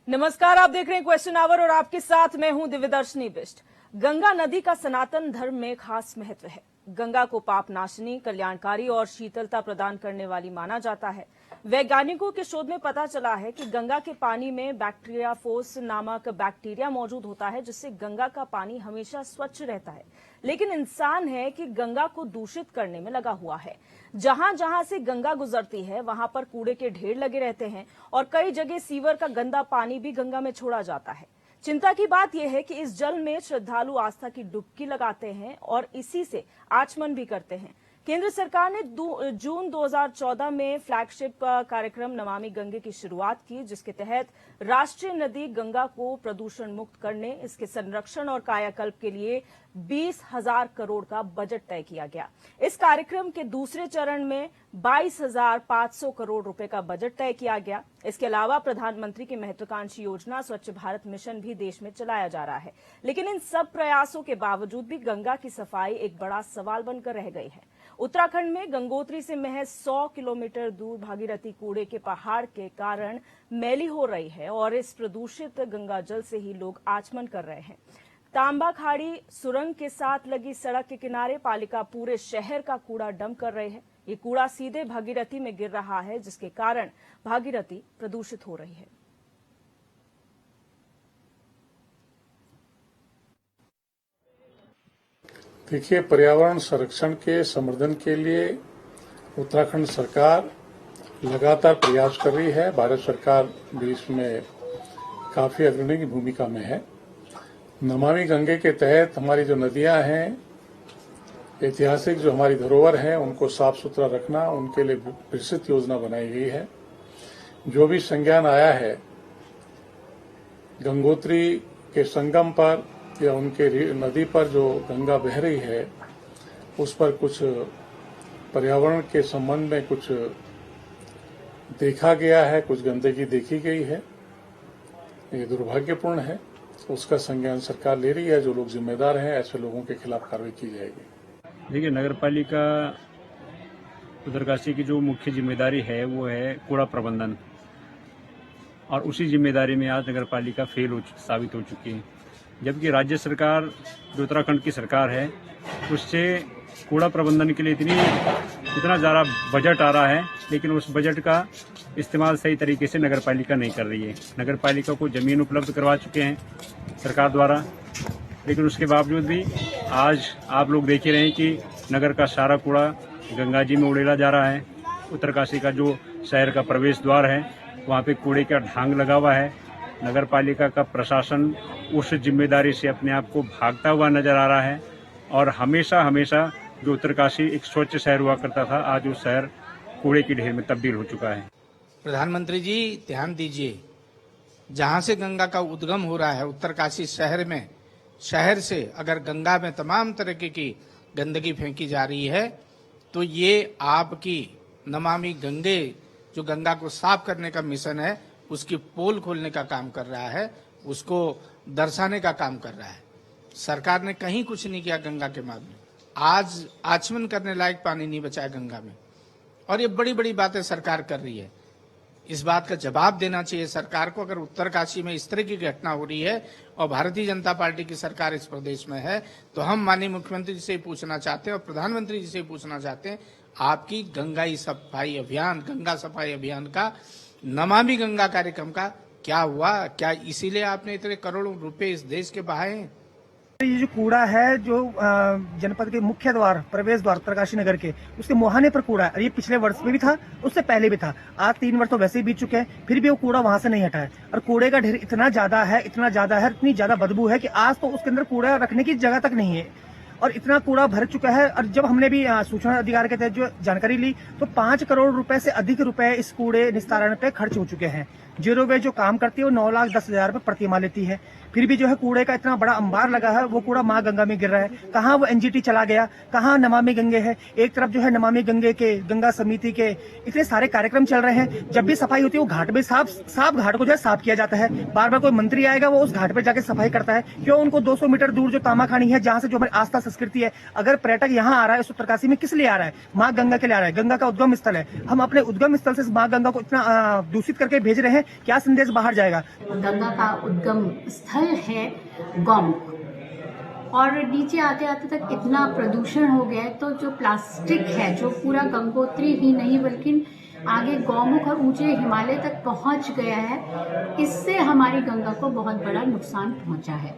नमस्कार, आप देख रहे हैं क्वेश्चन आवर और आपके साथ मैं हूं दिव्यदर्शनी बिष्ट। गंगा नदी का सनातन धर्म में खास महत्व है। गंगा को पाप नाशिनी, कल्याणकारी और शीतलता प्रदान करने वाली माना जाता है। वैज्ञानिकों के शोध में पता चला है कि गंगा के पानी में बैक्टीरियाफोस नामक बैक्टीरिया मौजूद होता है, जिससे गंगा का पानी हमेशा स्वच्छ रहता है। लेकिन इंसान है कि गंगा को दूषित करने में लगा हुआ है। जहां जहां से गंगा गुजरती है वहां पर कूड़े के ढेर लगे रहते हैं और कई जगह सीवर का गंदा पानी भी गंगा में छोड़ा जाता है। चिंता की बात यह है कि इस जल में श्रद्धालु आस्था की डुबकी लगाते हैं और इसी से आचमन भी करते हैं। केंद्र सरकार ने जून 2014 में फ्लैगशिप कार्यक्रम नमामि गंगे की शुरुआत की, जिसके तहत राष्ट्रीय नदी गंगा को प्रदूषण मुक्त करने, इसके संरक्षण और कायाकल्प के लिए 20,000 करोड़ का बजट तय किया गया। इस कार्यक्रम के दूसरे चरण में 22,500 करोड़ रुपए का बजट तय किया गया। इसके अलावा प्रधानमंत्री की महत्वाकांक्षी योजना स्वच्छ भारत मिशन भी देश में चलाया जा रहा है। लेकिन इन सब प्रयासों के बावजूद भी गंगा की सफाई एक बड़ा सवाल बनकर रह गई है। उत्तराखंड में गंगोत्री से महज 100 किलोमीटर दूर भागीरथी कूड़े के पहाड़ के कारण मैली हो रही है और इस प्रदूषित गंगा जल से ही लोग आचमन कर रहे हैं। तांबा खाड़ी सुरंग के साथ लगी सड़क के किनारे पालिका पूरे शहर का कूड़ा डंप कर रही है। ये कूड़ा सीधे भागीरथी में गिर रहा है, जिसके कारण भागीरथी प्रदूषित हो रही है। देखिए, पर्यावरण संरक्षण के संवर्धन के लिए उत्तराखंड सरकार लगातार प्रयास कर रही है। भारत सरकार भी इसमें काफी अग्रणी की भूमिका में है। नमामि गंगे के तहत हमारी जो नदियां हैं, ऐतिहासिक जो हमारी धरोहर है, उनको साफ सुथरा रखना, उनके लिए विस्तृत योजना बनाई गई है। जो भी संज्ञान आया है गंगोत्री के संगम पर या उनके नदी पर जो गंगा बह रही है, उस पर कुछ पर्यावरण के संबंध में कुछ देखा गया है, कुछ गंदगी देखी गई है। ये दुर्भाग्यपूर्ण है। उसका संज्ञान सरकार ले रही है। जो लोग जिम्मेदार हैं, ऐसे लोगों के खिलाफ कार्रवाई की जाएगी। देखिए, नगर पालिका उत्तरकाशी की जो मुख्य जिम्मेदारी है वो है कूड़ा प्रबंधन, और उसी जिम्मेदारी में आज नगर पालिका साबित हो चुकी है। जबकि राज्य सरकार जो उत्तराखंड की सरकार है, उससे कूड़ा प्रबंधन के लिए इतना ज़्यादा बजट आ रहा है, लेकिन उस बजट का इस्तेमाल सही तरीके से नगर पालिका नहीं कर रही है। नगर पालिका को जमीन उपलब्ध करवा चुके हैं सरकार द्वारा, लेकिन उसके बावजूद भी आज आप लोग देख ही रहे हैं कि नगर का सारा कूड़ा गंगा जी में उड़ेला जा रहा है। उत्तरकाशी का जो शहर का प्रवेश द्वार है, वहाँ पे कूड़े का ढांग लगा हुआ है। नगर पालिका का प्रशासन उस जिम्मेदारी से अपने आप को भागता हुआ नजर आ रहा है और हमेशा जो उत्तरकाशी एक स्वच्छ शहर हुआ करता था, आज वो शहर कूड़े की ढेर में तब्दील हो चुका है। प्रधानमंत्री जी ध्यान दीजिए, जहां से गंगा का उद्गम हो रहा है उत्तरकाशी शहर में, शहर से अगर गंगा में तमाम तरह की गंदगी फेंकी जा रही है, तो ये आपकी नमामि गंगे जो गंगा को साफ करने का मिशन है, उसकी पोल खोलने का काम कर रहा है, उसको दर्शाने का काम कर रहा है। सरकार ने कहीं कुछ नहीं किया गंगा के मामले में। आज आचमन करने लायक पानी नहीं बचा है गंगा में, और ये बड़ी बड़ी बातें सरकार कर रही है। इस बात का जवाब देना चाहिए सरकार को। अगर उत्तरकाशी में इस तरह की घटना हो रही है और भारतीय जनता पार्टी की सरकार इस प्रदेश में है, तो हम माननीय मुख्यमंत्री जी से पूछना चाहते हैं और प्रधानमंत्री जी से पूछना चाहते हैं, आपकी गंगा सफाई अभियान का, नमामि गंगा कार्यक्रम का क्या हुआ? क्या इसीलिए आपने इतने करोड़ों रुपए इस देश के बहाए हैं? ये जो कूड़ा है, जो जनपद के मुख्य द्वार, प्रवेश द्वार उत्तरकाशी नगर के, उसके मुहाने पर कूड़ा है। ये पिछले वर्ष में भी था, उससे पहले भी था। आज 3 वर्ष तो वैसे ही बीत चुके हैं, फिर भी वो कूड़ा वहां से नहीं हटा है। और कूड़े का ढेर इतना ज्यादा है, इतनी ज्यादा बदबू है कि आज तो उसके अंदर कूड़ा रखने की जगह तक नहीं है और इतना कूड़ा भर चुका है। और जब हमने भी सूचना अधिकार के तहत जो जानकारी ली, तो 5 करोड़ रुपए से अधिक रुपए इस कूड़े निस्तारण पे खर्च हो चुके हैं। जीरो वेस्ट जो काम करती है वो 9,10,000 रुपए प्रति माह लेती है। फिर भी जो है कूड़े का इतना बड़ा अंबार लगा है, वो कूड़ा माँ गंगा में गिर रहा है। कहाँ वो एनजीटी चला गया, कहाँ नमामि गंगे है? एक तरफ जो है नमामि गंगे के, गंगा समिति के इतने सारे कार्यक्रम चल रहे हैं। जब भी सफाई होती है वो घाट में साफ घाट को जो है साफ किया जाता है। बार बार कोई मंत्री आएगा, वो उस घाट पे जाके सफाई करता है। क्यों उनको 200 मीटर दूर जो तामाखानी है, जहाँ से जो हमारी आस्था संस्कृति है। अगर पर्यटक यहाँ आ रहा है इस उत्तरकाशी में किस लिए आ रहा है? माँ गंगा के लिए आ रहा है। गंगा का उद्गम स्थल है। हम अपने उद्गम स्थल से माँ गंगा को इतना दूषित करके भेज रहे हैं, क्या संदेश बाहर जाएगा? गंगा का उद्गम स्थल है गौमुख, और नीचे आते आते तक इतना प्रदूषण हो गया है, तो जो प्लास्टिक है जो पूरा गंगोत्री ही नहीं बल्कि आगे गौमुख और ऊंचे हिमालय तक पहुंच गया है, इससे हमारी गंगा को बहुत बड़ा नुकसान पहुंचा है।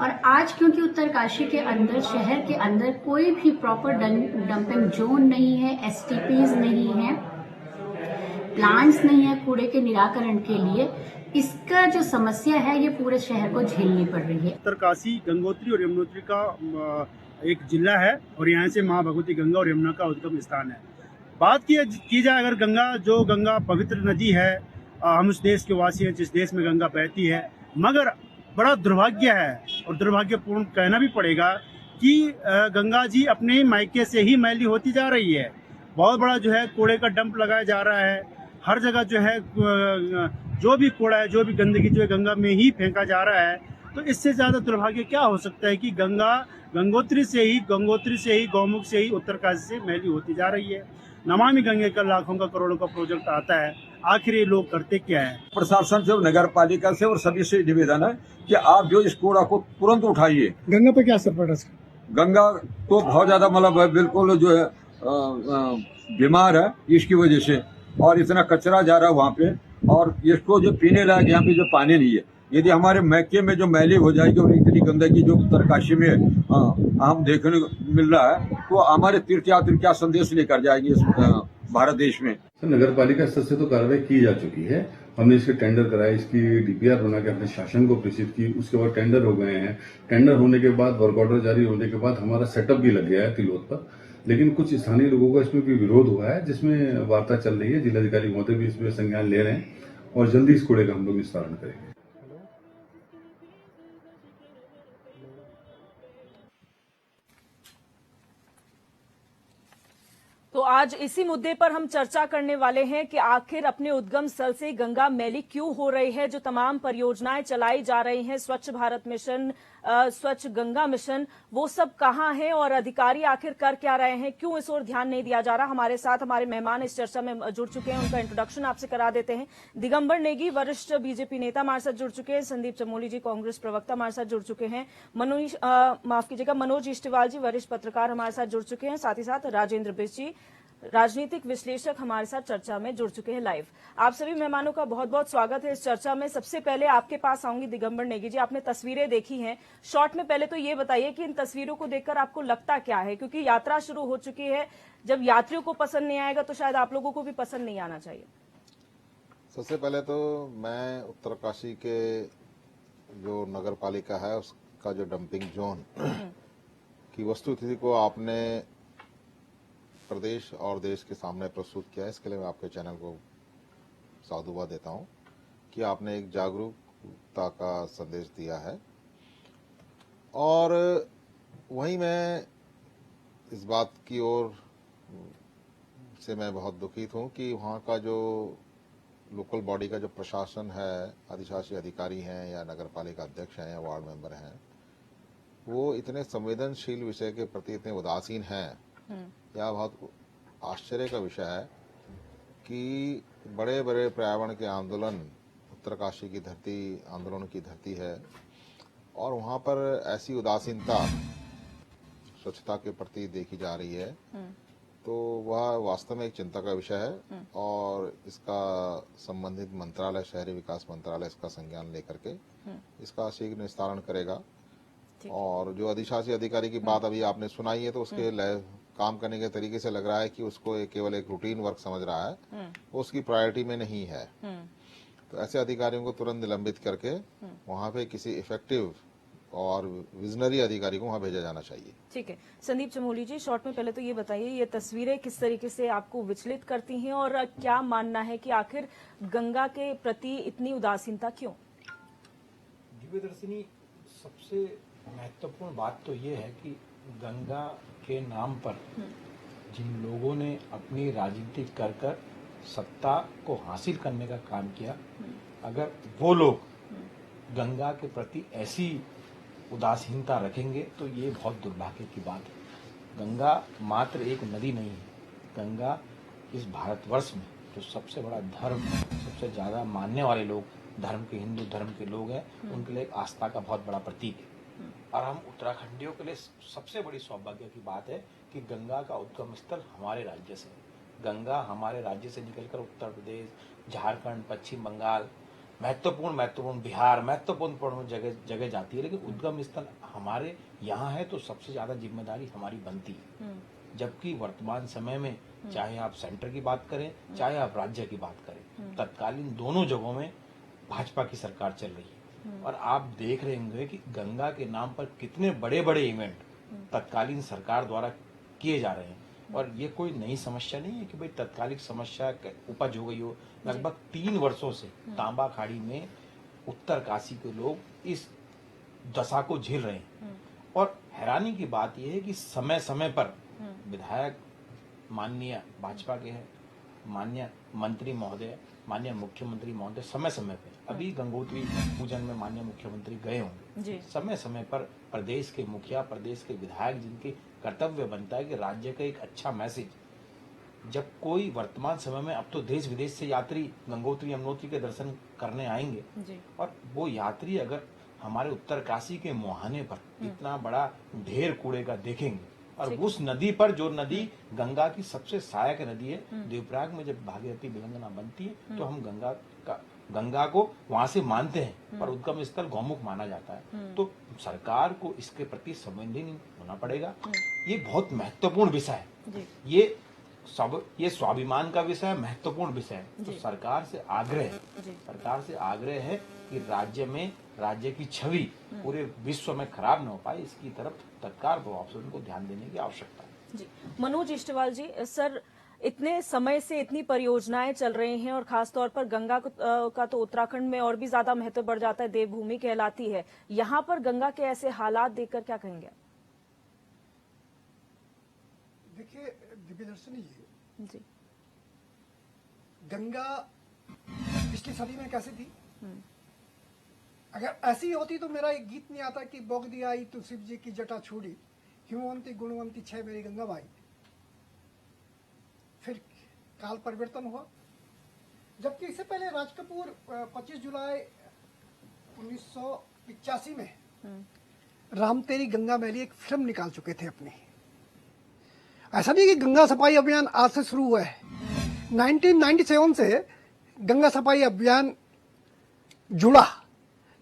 और आज क्योंकि उत्तरकाशी के अंदर, शहर के अंदर कोई भी प्रॉपर डंपिंग जोन नहीं है, एसटीपीज नहीं है, प्लांट्स नहीं है कूड़े के निराकरण के लिए, इसका जो समस्या है ये पूरे शहर को झेलनी पड़ रही है। उत्तरकाशी गंगोत्री और यमुनोत्री का एक जिला है और यहाँ से माँ भगवती गंगा और यमुना का उद्गम स्थान है। बात की जाए अगर गंगा पवित्र नदी है, हम उस देश के वासी हैं जिस देश में गंगा बहती है, मगर बड़ा दुर्भाग्य है और दुर्भाग्यपूर्ण कहना भी पड़ेगा कि गंगा जी अपने मायके से ही मैली होती जा रही है। बहुत बड़ा जो है कूड़े का डंप लगाया जा रहा है, हर जगह जो है जो भी कूड़ा है, जो भी गंदगी जो है गंगा में ही फेंका जा रहा है। तो इससे ज्यादा दुर्भाग्य क्या हो सकता है कि गंगोत्री से ही गौमुख से ही उत्तरकाशी से मैली होती जा रही है। नमामि गंगे का लाखों का करोड़ों का प्रोजेक्ट आता है, आखिर ये लोग करते क्या है? प्रशासन से, नगर पालिका से और सभी से निवेदन है कि आप जो इस कूड़ा को तुरंत उठाइए। गंगा पे क्या असर पड़ रहा है? गंगा तो बहुत ज्यादा मतलब बिल्कुल जो है बीमार है इसकी वजह से, और इतना कचरा जा रहा है वहाँ पे, और इसको जो पीने लायक यहाँ पे जो पानी नहीं है। यदि हमारे मैके में जो मैली हो जाएगी और इतनी गंदगी जो उत्तरकाशी में हम देखने को मिल रहा है, तो हमारे तीर्थयात्री क्या संदेश लेकर जाएंगे इस भारत देश में? नगर पालिका स्तर से तो कार्रवाई की जा चुकी है। हमने इसके टेंडर कराए, इसकी डीपीआर बना के अपने शासन को प्रेषित की, उसके बाद टेंडर हो गए हैं। टेंडर होने के बाद, वर्क ऑर्डर जारी होने के बाद हमारा सेटअप भी लग गया है तिलोत पर, लेकिन कुछ स्थानीय लोगों का इसमें भी विरोध हुआ है, जिसमें वार्ता चल रही है। जिलाधिकारी महोदय भी इसमें संज्ञान ले रहे हैं और जल्दी इस कूड़े का हम लोग निस्तारण करेंगे। तो आज इसी मुद्दे पर हम चर्चा करने वाले हैं कि आखिर अपने उद्गम स्थल से गंगा मैली क्यों हो रही है। जो तमाम परियोजनाएं चलाई जा रही हैं, स्वच्छ भारत मिशन, स्वच्छ गंगा मिशन, वो सब कहां हैं और अधिकारी आखिर कर क्या रहे हैं, क्यों इस ओर ध्यान नहीं दिया जा रहा। हमारे साथ हमारे मेहमान इस चर्चा में जुड़ चुके हैं, उनका इंट्रोडक्शन आपसे करा देते हैं। दिगंबर नेगी वरिष्ठ बीजेपी नेता हमारे साथ जुड़ चुके हैं, संदीप चमोली जी कांग्रेस प्रवक्ता हमारे साथ जुड़ चुके हैं, मनोज इष्टवाल जी वरिष्ठ पत्रकार हमारे साथ जुड़ चुके हैं, साथ ही साथ राजेंद्र बिष्ट जी राजनीतिक विश्लेषक हमारे साथ चर्चा में जुड़ चुके हैं लाइव। आप सभी मेहमानों का बहुत बहुत स्वागत है इस चर्चा में। सबसे पहले आपके पास आऊंगी दिगंबर नेगी जी, आपने तस्वीरें देखी हैं शॉर्ट में, पहले तो ये बताइए कि इन तस्वीरों को देखकर आपको लगता क्या है, क्योंकि यात्रा शुरू हो चुकी है। जब यात्रियों को पसंद नहीं आएगा तो शायद आप लोगों को भी पसंद नहीं आना चाहिए। सबसे पहले तो मैं उत्तरकाशी के जो नगर पालिका है उसका जो डंपिंग जोन की वस्तुस्थिति को आपने प्रदेश और देश के सामने प्रस्तुत किया है, इसके लिए मैं आपके चैनल को साधुवाद देता हूं कि आपने एक जागरूकता का संदेश दिया है। और वहीं मैं इस बात की ओर से मैं बहुत दुखित हूं कि वहां का जो लोकल बॉडी का जो प्रशासन है, अधिशासी अधिकारी हैं या नगर पालिका अध्यक्ष हैं या वार्ड मेंबर हैं, वो इतने संवेदनशील विषय के प्रति इतने उदासीन हैं। यह बहुत आश्चर्य का विषय है कि बड़े बड़े पर्यावरण के आंदोलन, उत्तरकाशी की धरती आंदोलन की धरती है, और वहां पर ऐसी उदासीनता स्वच्छता के प्रति देखी जा रही है, तो वह वास्तव में एक चिंता का विषय है। और इसका संबंधित मंत्रालय, शहरी विकास मंत्रालय इसका संज्ञान लेकर के इसका शीघ्र निस्तारण करेगा। और जो अधिशासी अधिकारी की बात अभी आपने सुनाई है, तो उसके काम करने के तरीके से लग रहा है कि उसको केवल एक रूटीन वर्क समझ रहा है, वो उसकी प्रायोरिटी में नहीं है। तो ऐसे अधिकारियों को तुरंत निलंबित करके वहां पे किसी इफेक्टिव और विजनरी अधिकारी को वहां भेजा जाना चाहिए। ठीक है, संदीप चमोली जी, शॉर्ट में पहले तो ये बताइए, ये तस्वीरें किस तरीके से आपको विचलित करती हैं और क्या मानना है कि आखिर गंगा के प्रति इतनी उदासीनता क्यों? दिव्यदर्शिनी, सबसे महत्वपूर्ण बात तो ये है कि गंगा के नाम पर जिन लोगों ने अपनी राजनीति कर सत्ता को हासिल करने का काम किया, अगर वो लोग गंगा के प्रति ऐसी उदासीनता रखेंगे तो ये बहुत दुर्भाग्य की बात है। गंगा मात्र एक नदी नहीं है, गंगा इस भारतवर्ष में जो सबसे बड़ा धर्म, सबसे ज्यादा मानने वाले लोग धर्म के, हिंदू धर्म के लोग हैं, उनके लिए एक आस्था का बहुत बड़ा प्रतीक है। और हम उत्तराखंडियों के लिए सबसे बड़ी सौभाग्य की बात है कि गंगा का उद्गम स्थल हमारे राज्य से है। गंगा हमारे राज्य से निकलकर उत्तर प्रदेश, झारखंड, पश्चिम बंगाल, महत्वपूर्ण बिहार, महत्वपूर्ण जगह जाती है, लेकिन उद्गम स्थल हमारे यहाँ है, तो सबसे ज्यादा जिम्मेदारी हमारी बनती है। जबकि वर्तमान समय में चाहे आप सेंटर की बात करें, चाहे आप राज्य की बात करें, तत्कालीन दोनों जगहों में भाजपा की सरकार चल रही है। और आप देख रहे होंगे कि गंगा के नाम पर कितने बड़े बड़े इवेंट तत्कालीन सरकार द्वारा किए जा रहे हैं। और ये कोई नई समस्या नहीं है कि भाई तत्कालिक समस्या उपज हो गई हो। लगभग 3 वर्षों से तांबा खाड़ी में उत्तरकाशी के लोग इस दशा को झेल रहे हैं। और हैरानी की बात यह है कि समय समय पर विधायक माननीय भाजपा के हैं, माननीय मंत्री महोदय, माननीय मुख्यमंत्री महोदय समय समय पर, अभी गंगोत्री पूजन में माननीय मुख्यमंत्री गए होंगे, समय समय पर प्रदेश के मुखिया, प्रदेश के विधायक, जिनके कर्तव्य बनता है कि राज्य का एक अच्छा मैसेज, जब कोई वर्तमान समय में अब तो देश विदेश से यात्री गंगोत्री यमुनोत्री के दर्शन करने आएंगे, और वो यात्री अगर हमारे उत्तरकाशी के मुहाने पर इतना बड़ा ढेर कूड़े का देखेंगे, और उस नदी पर, जो नदी गंगा की सबसे सहायक नदी है, देवप्रयाग में जब भागीरथी विलंगना बनती है तो हम गंगा को वहां से मानते हैं, पर उद्गम स्थल गौमुख माना जाता है। तो सरकार को इसके प्रति संवेदनशील होना पड़ेगा। ये बहुत महत्वपूर्ण विषय है, ये स्वाभिमान का विषय है, महत्वपूर्ण विषय है। तो सरकार से आग्रह है कि राज्य की छवि पूरे विश्व में खराब न हो पाए, इसकी तरफ तत्काल प्रभाव से उनको ध्यान देने की आवश्यकता है। जी, मनोज इष्टवाल जी, सर इतने समय से इतनी परियोजनाएं चल रही हैं और खासतौर पर गंगा का तो उत्तराखंड में और भी ज्यादा महत्व बढ़ जाता है, देवभूमि कहलाती है। यहाँ पर गंगा के ऐसे हालात देखकर क्या कहेंगे? देखिए दिव्यदर्शनी जी, गंगा पिछली सदी में कैसी थी? अगर ऐसी होती तो मेरा एक गीत नहीं आता कि बोग दिया आई तो शिव जी की जटा छोड़ी, हिमवंती गुणवंती छह मेरी गंगा बाई। फिर काल परिवर्तन हुआ, जबकि इससे पहले राज कपूर 25 जुलाई 1985 में राम तेरी गंगा मैली एक फिल्म निकाल चुके थे अपनी। ऐसा नहीं कि गंगा सफाई अभियान आज से शुरू हुआ है, 1997 से गंगा सफाई अभियान जुड़ा।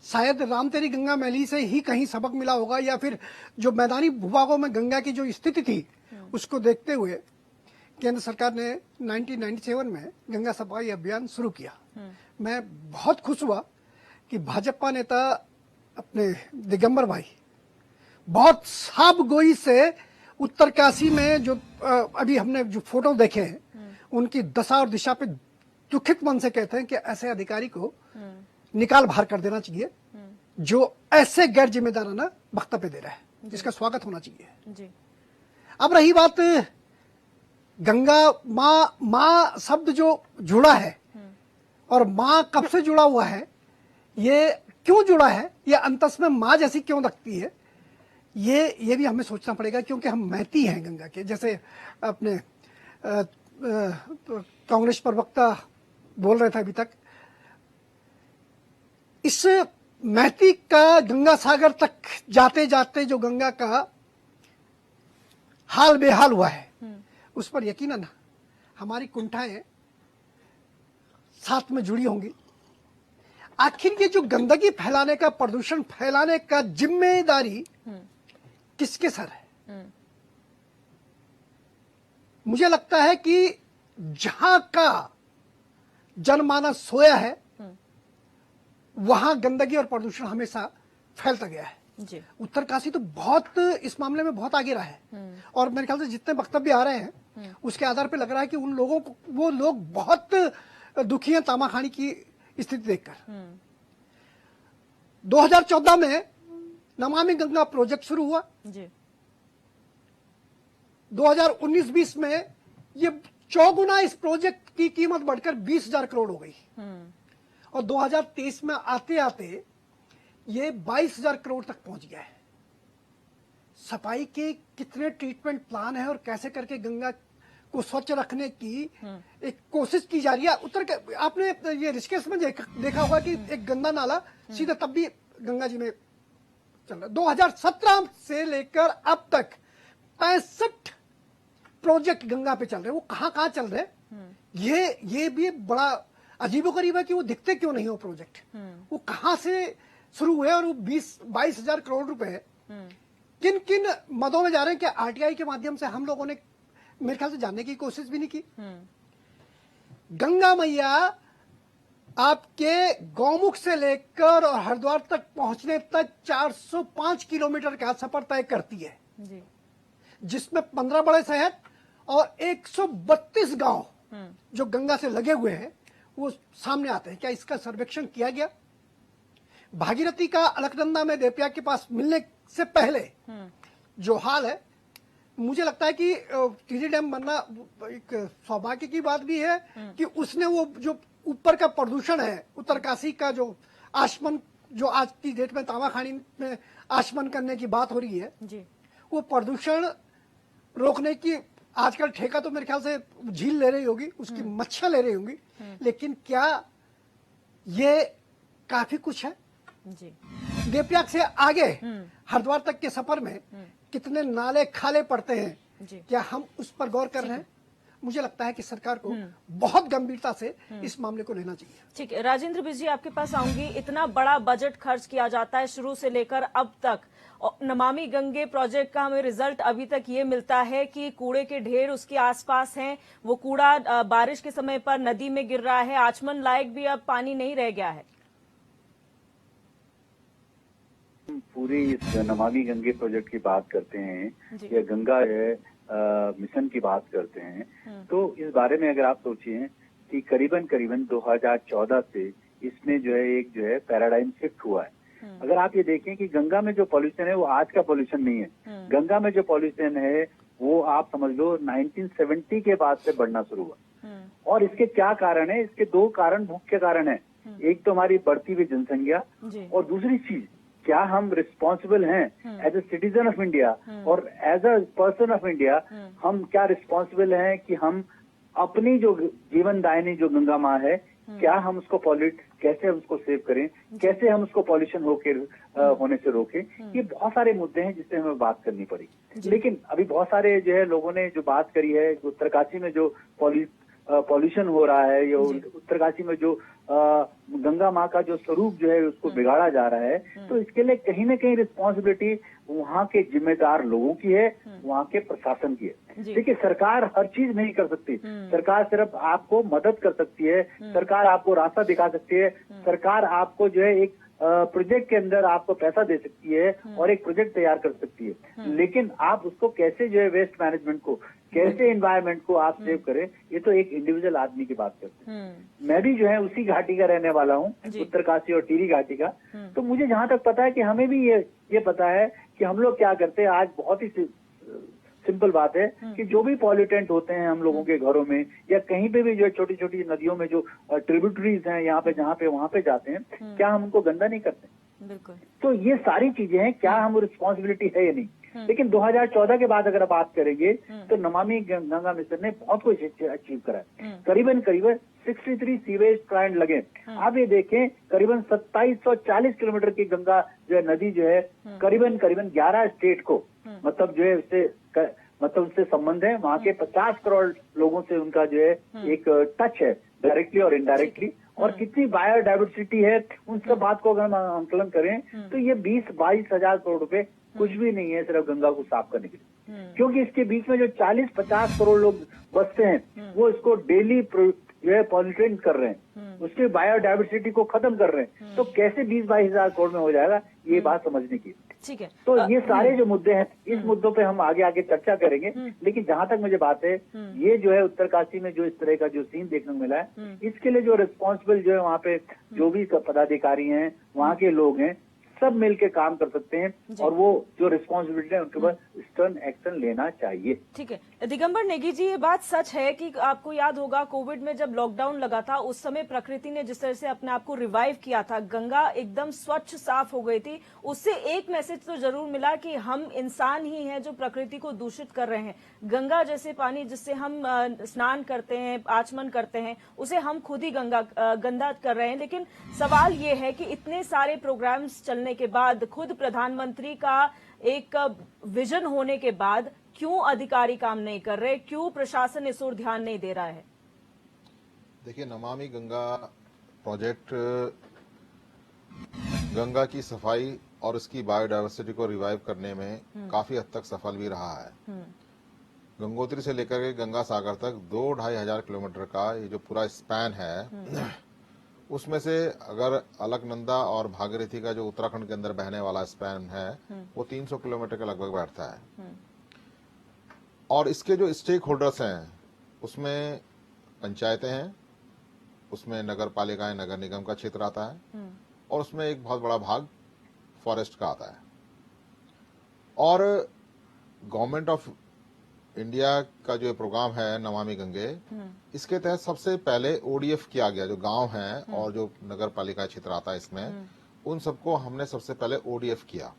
शायद राम तेरी गंगा मैली से ही कहीं सबक मिला होगा, या फिर जो मैदानी भूभागों में गंगा की जो स्थिति थी उसको देखते हुए केंद्र सरकार ने 1997 में गंगा सफाई अभियान शुरू किया। मैं बहुत खुश हुआ कि भाजपा नेता अपने दिगंबर भाई बहुत साफ गोई से उत्तरकाशी में जो अभी हमने जो फोटो देखे हैं, उनकी दशा और दिशा पे दुखित मन से कहते हैं कि ऐसे अधिकारी को निकाल बाहर कर देना चाहिए जो ऐसे गैर जिम्मेदाराना वक्तव्य दे रहा है, जिसका स्वागत होना चाहिए। अब रही बात गंगा माँ शब्द जो जुड़ा है, और माँ कब से जुड़ा हुआ है, ये क्यों जुड़ा है, ये अंतस में माँ जैसी क्यों लगती है, ये भी हमें सोचना पड़ेगा, क्योंकि हम महती हैं गंगा के। जैसे अपने कांग्रेस प्रवक्ता बोल रहे थे अभी तक, इस महती का गंगा सागर तक जाते जाते जो गंगा का हाल बेहाल हुआ है, उस पर यकीनन हमारी कुंठाएं साथ में जुड़ी होंगी। आखिर ये जो गंदगी फैलाने का, प्रदूषण फैलाने का जिम्मेदारी किसके सर है? मुझे लगता है कि जहां का जनमानस सोया है वहां गंदगी और प्रदूषण हमेशा फैलता गया है। उत्तरकाशी तो बहुत इस मामले में बहुत आगे रहा है, और मेरे ख्याल से जितने वक्तव्य आ रहे हैं उसके आधार पर लग रहा है कि उन लोगों को, वो लोग बहुत दुखी हैं तामाखानी की स्थिति देखकर। 2014 में नमामि गंगा प्रोजेक्ट शुरू हुआ, 2019-20 में ये चौगुना इस प्रोजेक्ट की कीमत बढ़कर 20,000 करोड़ हो गई, और 2023 में आते आते ये 22,000 करोड़ तक पहुंच गया है। सफाई के कितने ट्रीटमेंट प्लान है और कैसे करके गंगा को स्वच्छ रखने की एक कोशिश की जा रही है। उत्तर के आपने ये ऋषिकेश में देखा होगा कि एक गंदा नाला सीधा तब भी गंगा जी में चल रहा है। 2017 से लेकर अब तक 65 प्रोजेक्ट गंगा पे चल रहे हैं। वो कहाँ चल रहे हैं, ये भी बड़ा अजीबोगरीब है कि वो दिखते क्यों नहीं हो प्रोजेक्ट। वो कहाँ से शुरू हुए और वो 20-22 हजार करोड़ रुपए किन किन मदों में जा रहे हैं। क्या आरटीआई के माध्यम से हम लोगों ने मेरे ख्याल से जानने की कोशिश भी नहीं की। गंगा मैया आपके गौमुख से लेकर और हरिद्वार तक पहुंचने तक 405 किलोमीटर का सफर तय करती है जी। जिसमें 15 बड़े शहर और 132 गांव जो गंगा से लगे हुए हैं वो सामने आते हैं। क्या इसका सर्वेक्षण किया गया? भागीरथी का अलकनंदा में देवप्रयाग के पास मिलने से पहले जो हाल है, मुझे लगता है कि टिहरी डैम बनना एक सौभाग्य की बात भी है कि उसने वो जो ऊपर का प्रदूषण है, उत्तरकाशी का जो आशमन, जो आज की डेट में तामाखानी में आशमन करने की बात हो रही है जी। वो प्रदूषण रोकने की आजकल ठेका तो मेरे ख्याल से झील ले रही होगी, उसकी मच्छियां ले रही होंगी, लेकिन क्या ये काफी कुछ है जी। देवप्रयाग से आगे हरिद्वार तक के सफर में कितने नाले खाले पड़ते हैं, क्या हम उस पर गौर कर रहे हैं? मुझे लगता है कि सरकार को बहुत गंभीरता से इस मामले को लेना चाहिए। ठीक है, राजेंद्र बिजी आपके पास आऊंगी। इतना बड़ा बजट खर्च किया जाता है शुरू से लेकर अब तक, नमामि गंगे प्रोजेक्ट का हमें रिजल्ट अभी तक ये मिलता है कि कूड़े के ढेर उसके आसपास हैं। वो कूड़ा बारिश के समय पर नदी में गिर रहा है, आचमन लायक भी अब पानी नहीं रह गया है। पूरी इस नमामि गंगे प्रोजेक्ट की बात करते हैं या गंगा मिशन की बात करते हैं, तो इस बारे में अगर आप सोचिए कि करीबन 2014 से इसमें एक पैराडाइम शिफ्ट हुआ है। अगर आप ये देखें कि गंगा में जो पॉल्यूशन है वो आज का पॉल्यूशन नहीं है। गंगा में जो पॉल्यूशन है वो आप समझ लो 1970 के बाद से बढ़ना शुरू हुआ। और इसके क्या कारण है? इसके दो मुख्य कारण है। एक तो हमारी बढ़ती हुई जनसंख्या, और दूसरी चीज क्या हम रिस्पॉन्सिबल हैं as a citizen of India और as a person of India, हम क्या रिस्पॉन्सिबल हैं कि हम अपनी जो जीवनदायिनी जो गंगा माँ है, क्या हम उसको कैसे हम उसको सेव करें, कैसे हम उसको पॉल्यूशन होने से रोकें। ये बहुत सारे मुद्दे हैं जिससे हमें बात करनी पड़ी। लेकिन अभी बहुत सारे लोगों ने जो बात करी है, उत्तरकाशी में जो पॉल्यूशन हो रहा है, या उत्तरकाशी में जो गंगा माँ का जो स्वरूप उसको बिगाड़ा जा रहा है, तो इसके लिए कहीं ना कहीं रिस्पॉन्सिबिलिटी वहाँ के जिम्मेदार लोगों की है, वहाँ के प्रशासन की है। देखिए, सरकार हर चीज नहीं कर सकती। सरकार सिर्फ आपको मदद कर सकती है, सरकार आपको रास्ता दिखा सकती है, सरकार आपको एक प्रोजेक्ट के अंदर आपको पैसा दे सकती है और एक प्रोजेक्ट तैयार कर सकती है। लेकिन आप उसको कैसे वेस्ट मैनेजमेंट को, कैसे एनवायरनमेंट को आप सेव करें, ये तो एक इंडिविजुअल आदमी की बात करते हैं। मैं भी उसी घाटी का रहने वाला हूँ, उत्तरकाशी और टिहरी घाटी का। तो मुझे जहाँ तक पता है कि हमें भी ये पता है कि हम लोग क्या करते हैं। आज बहुत ही सिंपल बात है कि जो भी पॉल्यूटेंट होते हैं हम लोगों के घरों में या कहीं पे भी छोटी छोटी नदियों में जो ट्रिब्यूटरीज हैं यहाँ पे जहाँ पे वहाँ पे जाते हैं, क्या हम उनको गंदा नहीं करते? बिल्कुल। तो ये सारी चीजें हैं, क्या हम रिस्पॉन्सिबिलिटी है या नहीं। लेकिन 2014 के बाद अगर बात करेंगे तो नमामि गंगा मिशन ने बहुत कुछ अचीव करा है। करीबन 63 सीवेज प्लांट लगे। आप ये देखें, करीबन 2740 किलोमीटर की गंगा नदी करीबन 11 स्टेट को मतलब उससे संबंध है। वहाँ के 50 करोड़ लोगों से उनका एक टच है, डायरेक्टली और इनडायरेक्टली। और कितनी बायोडाइवर्सिटी है, उन सब बात को अगर हम आंकलन करें तो ये 20-22 हजार करोड़ रुपए कुछ भी नहीं है सिर्फ गंगा को साफ करने के लिए। क्योंकि इसके बीच में जो 40-50 करोड़ लोग बसते हैं, वो इसको डेली पॉल्यूटेंट कर रहे हैं, उसके बायोडाइवर्सिटी को खत्म कर रहे हैं। तो कैसे 20-22 हजार करोड़ में हो जाएगा, ये बात समझने की। ठीक है, तो ये सारे जो मुद्दे हैं, इस मुद्दों पे हम आगे चर्चा करेंगे। लेकिन जहां तक मुझे बात है, ये उत्तरकाशी में जो इस तरह का जो सीन देखने को मिला है, इसके लिए जो रिस्पॉन्सिबल वहाँ पे जो भी पदाधिकारी हैं, वहाँ के लोग हैं, सब मिलकर काम कर सकते हैं और वो जो रिस्पॉन्सिबिलिटी है उनके ऊपर स्टर्न एक्शन लेना चाहिए। ठीक है दिगंबर नेगी जी, ये बात सच है कि आपको याद होगा कोविड में जब लॉकडाउन लगा था उस समय प्रकृति ने जिस तरह से अपने आप को रिवाइव किया था, गंगा एकदम स्वच्छ साफ हो गई थी। उससे एक मैसेज तो जरूर मिला कि हम इंसान ही हैं जो प्रकृति को दूषित कर रहे हैं। गंगा जैसे पानी जिससे हम स्नान करते हैं, आचमन करते हैं, उसे हम खुद ही गंदा कर रहे हैं। लेकिन सवाल ये है कि इतने सारे प्रोग्राम्स चलने के बाद, खुद प्रधानमंत्री का एक विजन होने के बाद क्यों अधिकारी काम नहीं कर रहे, क्यों प्रशासन इस ओर ध्यान नहीं दे रहा है? देखिए, नमामि गंगा प्रोजेक्ट गंगा की सफाई और उसकी बायोडायवर्सिटी को रिवाइव करने में काफी हद तक सफल भी रहा है। गंगोत्री से लेकर के गंगा सागर तक 2-2.5 हजार किलोमीटर का ये जो पूरा स्पैन है, उसमें से अगर अलकनंदा और भागीरथी का जो उत्तराखंड के अंदर बहने वाला स्पैन है वो 300 किलोमीटर के लगभग बैठता है। और इसके जो स्टेक होल्डर्स हैं उसमें पंचायतें हैं, उसमें नगर पालिकाएं, नगर निगम का क्षेत्र आता है और उसमें एक बहुत बड़ा भाग फॉरेस्ट का आता है। और गवर्नमेंट ऑफ इंडिया का जो प्रोग्राम है नमामि गंगे, इसके तहत सबसे पहले ओडीएफ किया गया। जो गांव हैं और जो नगर पालिका क्षेत्र आता है इसमें, उन सबको हमने सबसे पहले ओडीएफ किया।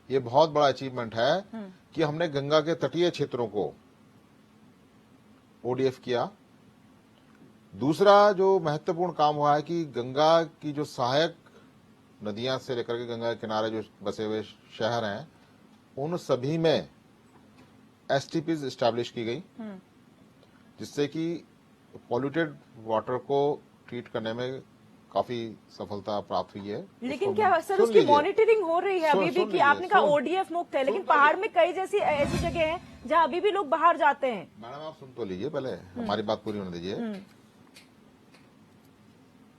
ये बहुत बड़ा अचीवमेंट है कि हमने गंगा के तटीय क्षेत्रों को ओडीएफ किया। दूसरा जो महत्वपूर्ण काम हुआ है कि गंगा की जो सहायक नदियां से लेकर के गंगा के किनारे जो बसे हुए शहर हैं, उन सभी में एसटीपीज एस्टैब्लिश की गई, जिससे कि पॉल्यूटेड वाटर को ट्रीट करने में काफी सफलता प्राप्त हुई है। लेकिन क्या सर उसकी मॉनिटरिंग हो रही है अभी भी? कि आपने कहा ओडीएफ मुक्त है, लेकिन पहाड़ में कई जैसी ऐसी जगह हैं जहां अभी भी लोग बाहर जाते हैं। मैडम आप सुन तो लीजिए, पहले हमारी बात पूरी होने दीजिए।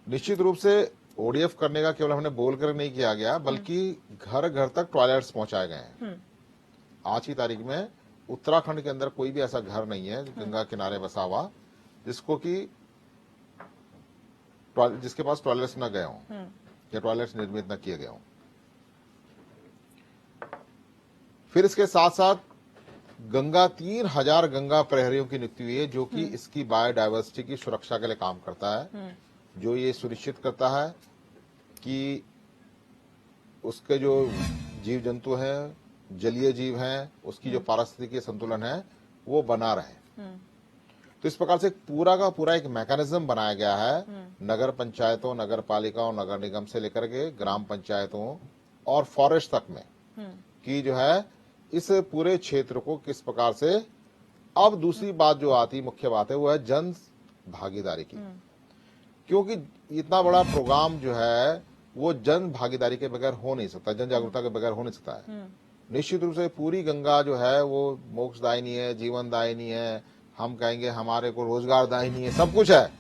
निश्चित रूप से ओडीएफ करने का केवल हमने बोलकर नहीं किया गया, बल्कि घर घर तक टॉयलेट्स पहुंचाए गए हैं। आज की तारीख में उत्तराखंड के अंदर कोई भी ऐसा घर नहीं है गंगा किनारे बसा हुआ जिसके पास टॉयलेट्स न गए हों या टॉयलेट्स निर्मित न किए गए हों। फिर इसके साथ साथ गंगा 3000 गंगा प्रहरियों की नियुक्ति हुई है, जो कि इसकी बायोडायवर्सिटी की सुरक्षा के लिए काम करता है, जो ये सुनिश्चित करता है कि उसके जो जीव जंतु हैं, जलीय जीव हैं, उसकी जो पारिस्थितिकी संतुलन है वो बना रहे। तो इस प्रकार से पूरा का पूरा एक मैकेनिज्म बनाया गया है, नगर पंचायतों, नगर पालिकाओं, नगर निगम से लेकर के ग्राम पंचायतों और फॉरेस्ट तक में कि जो है इस पूरे क्षेत्र को किस प्रकार से। अब दूसरी बात जो आती, मुख्य बात है, वो है जन भागीदारी की, क्योंकि इतना बड़ा प्रोग्राम जो है वो जन भागीदारी के बगैर हो नहीं सकता, जन जागरूकता के बगैर हो नहीं सकता है। निश्चित रूप से पूरी गंगा जो है वो मोक्षदायिनी है, जीवनदायिनी है, हम कहेंगे हमारे को रोजगारदायिनी है, सब कुछ है,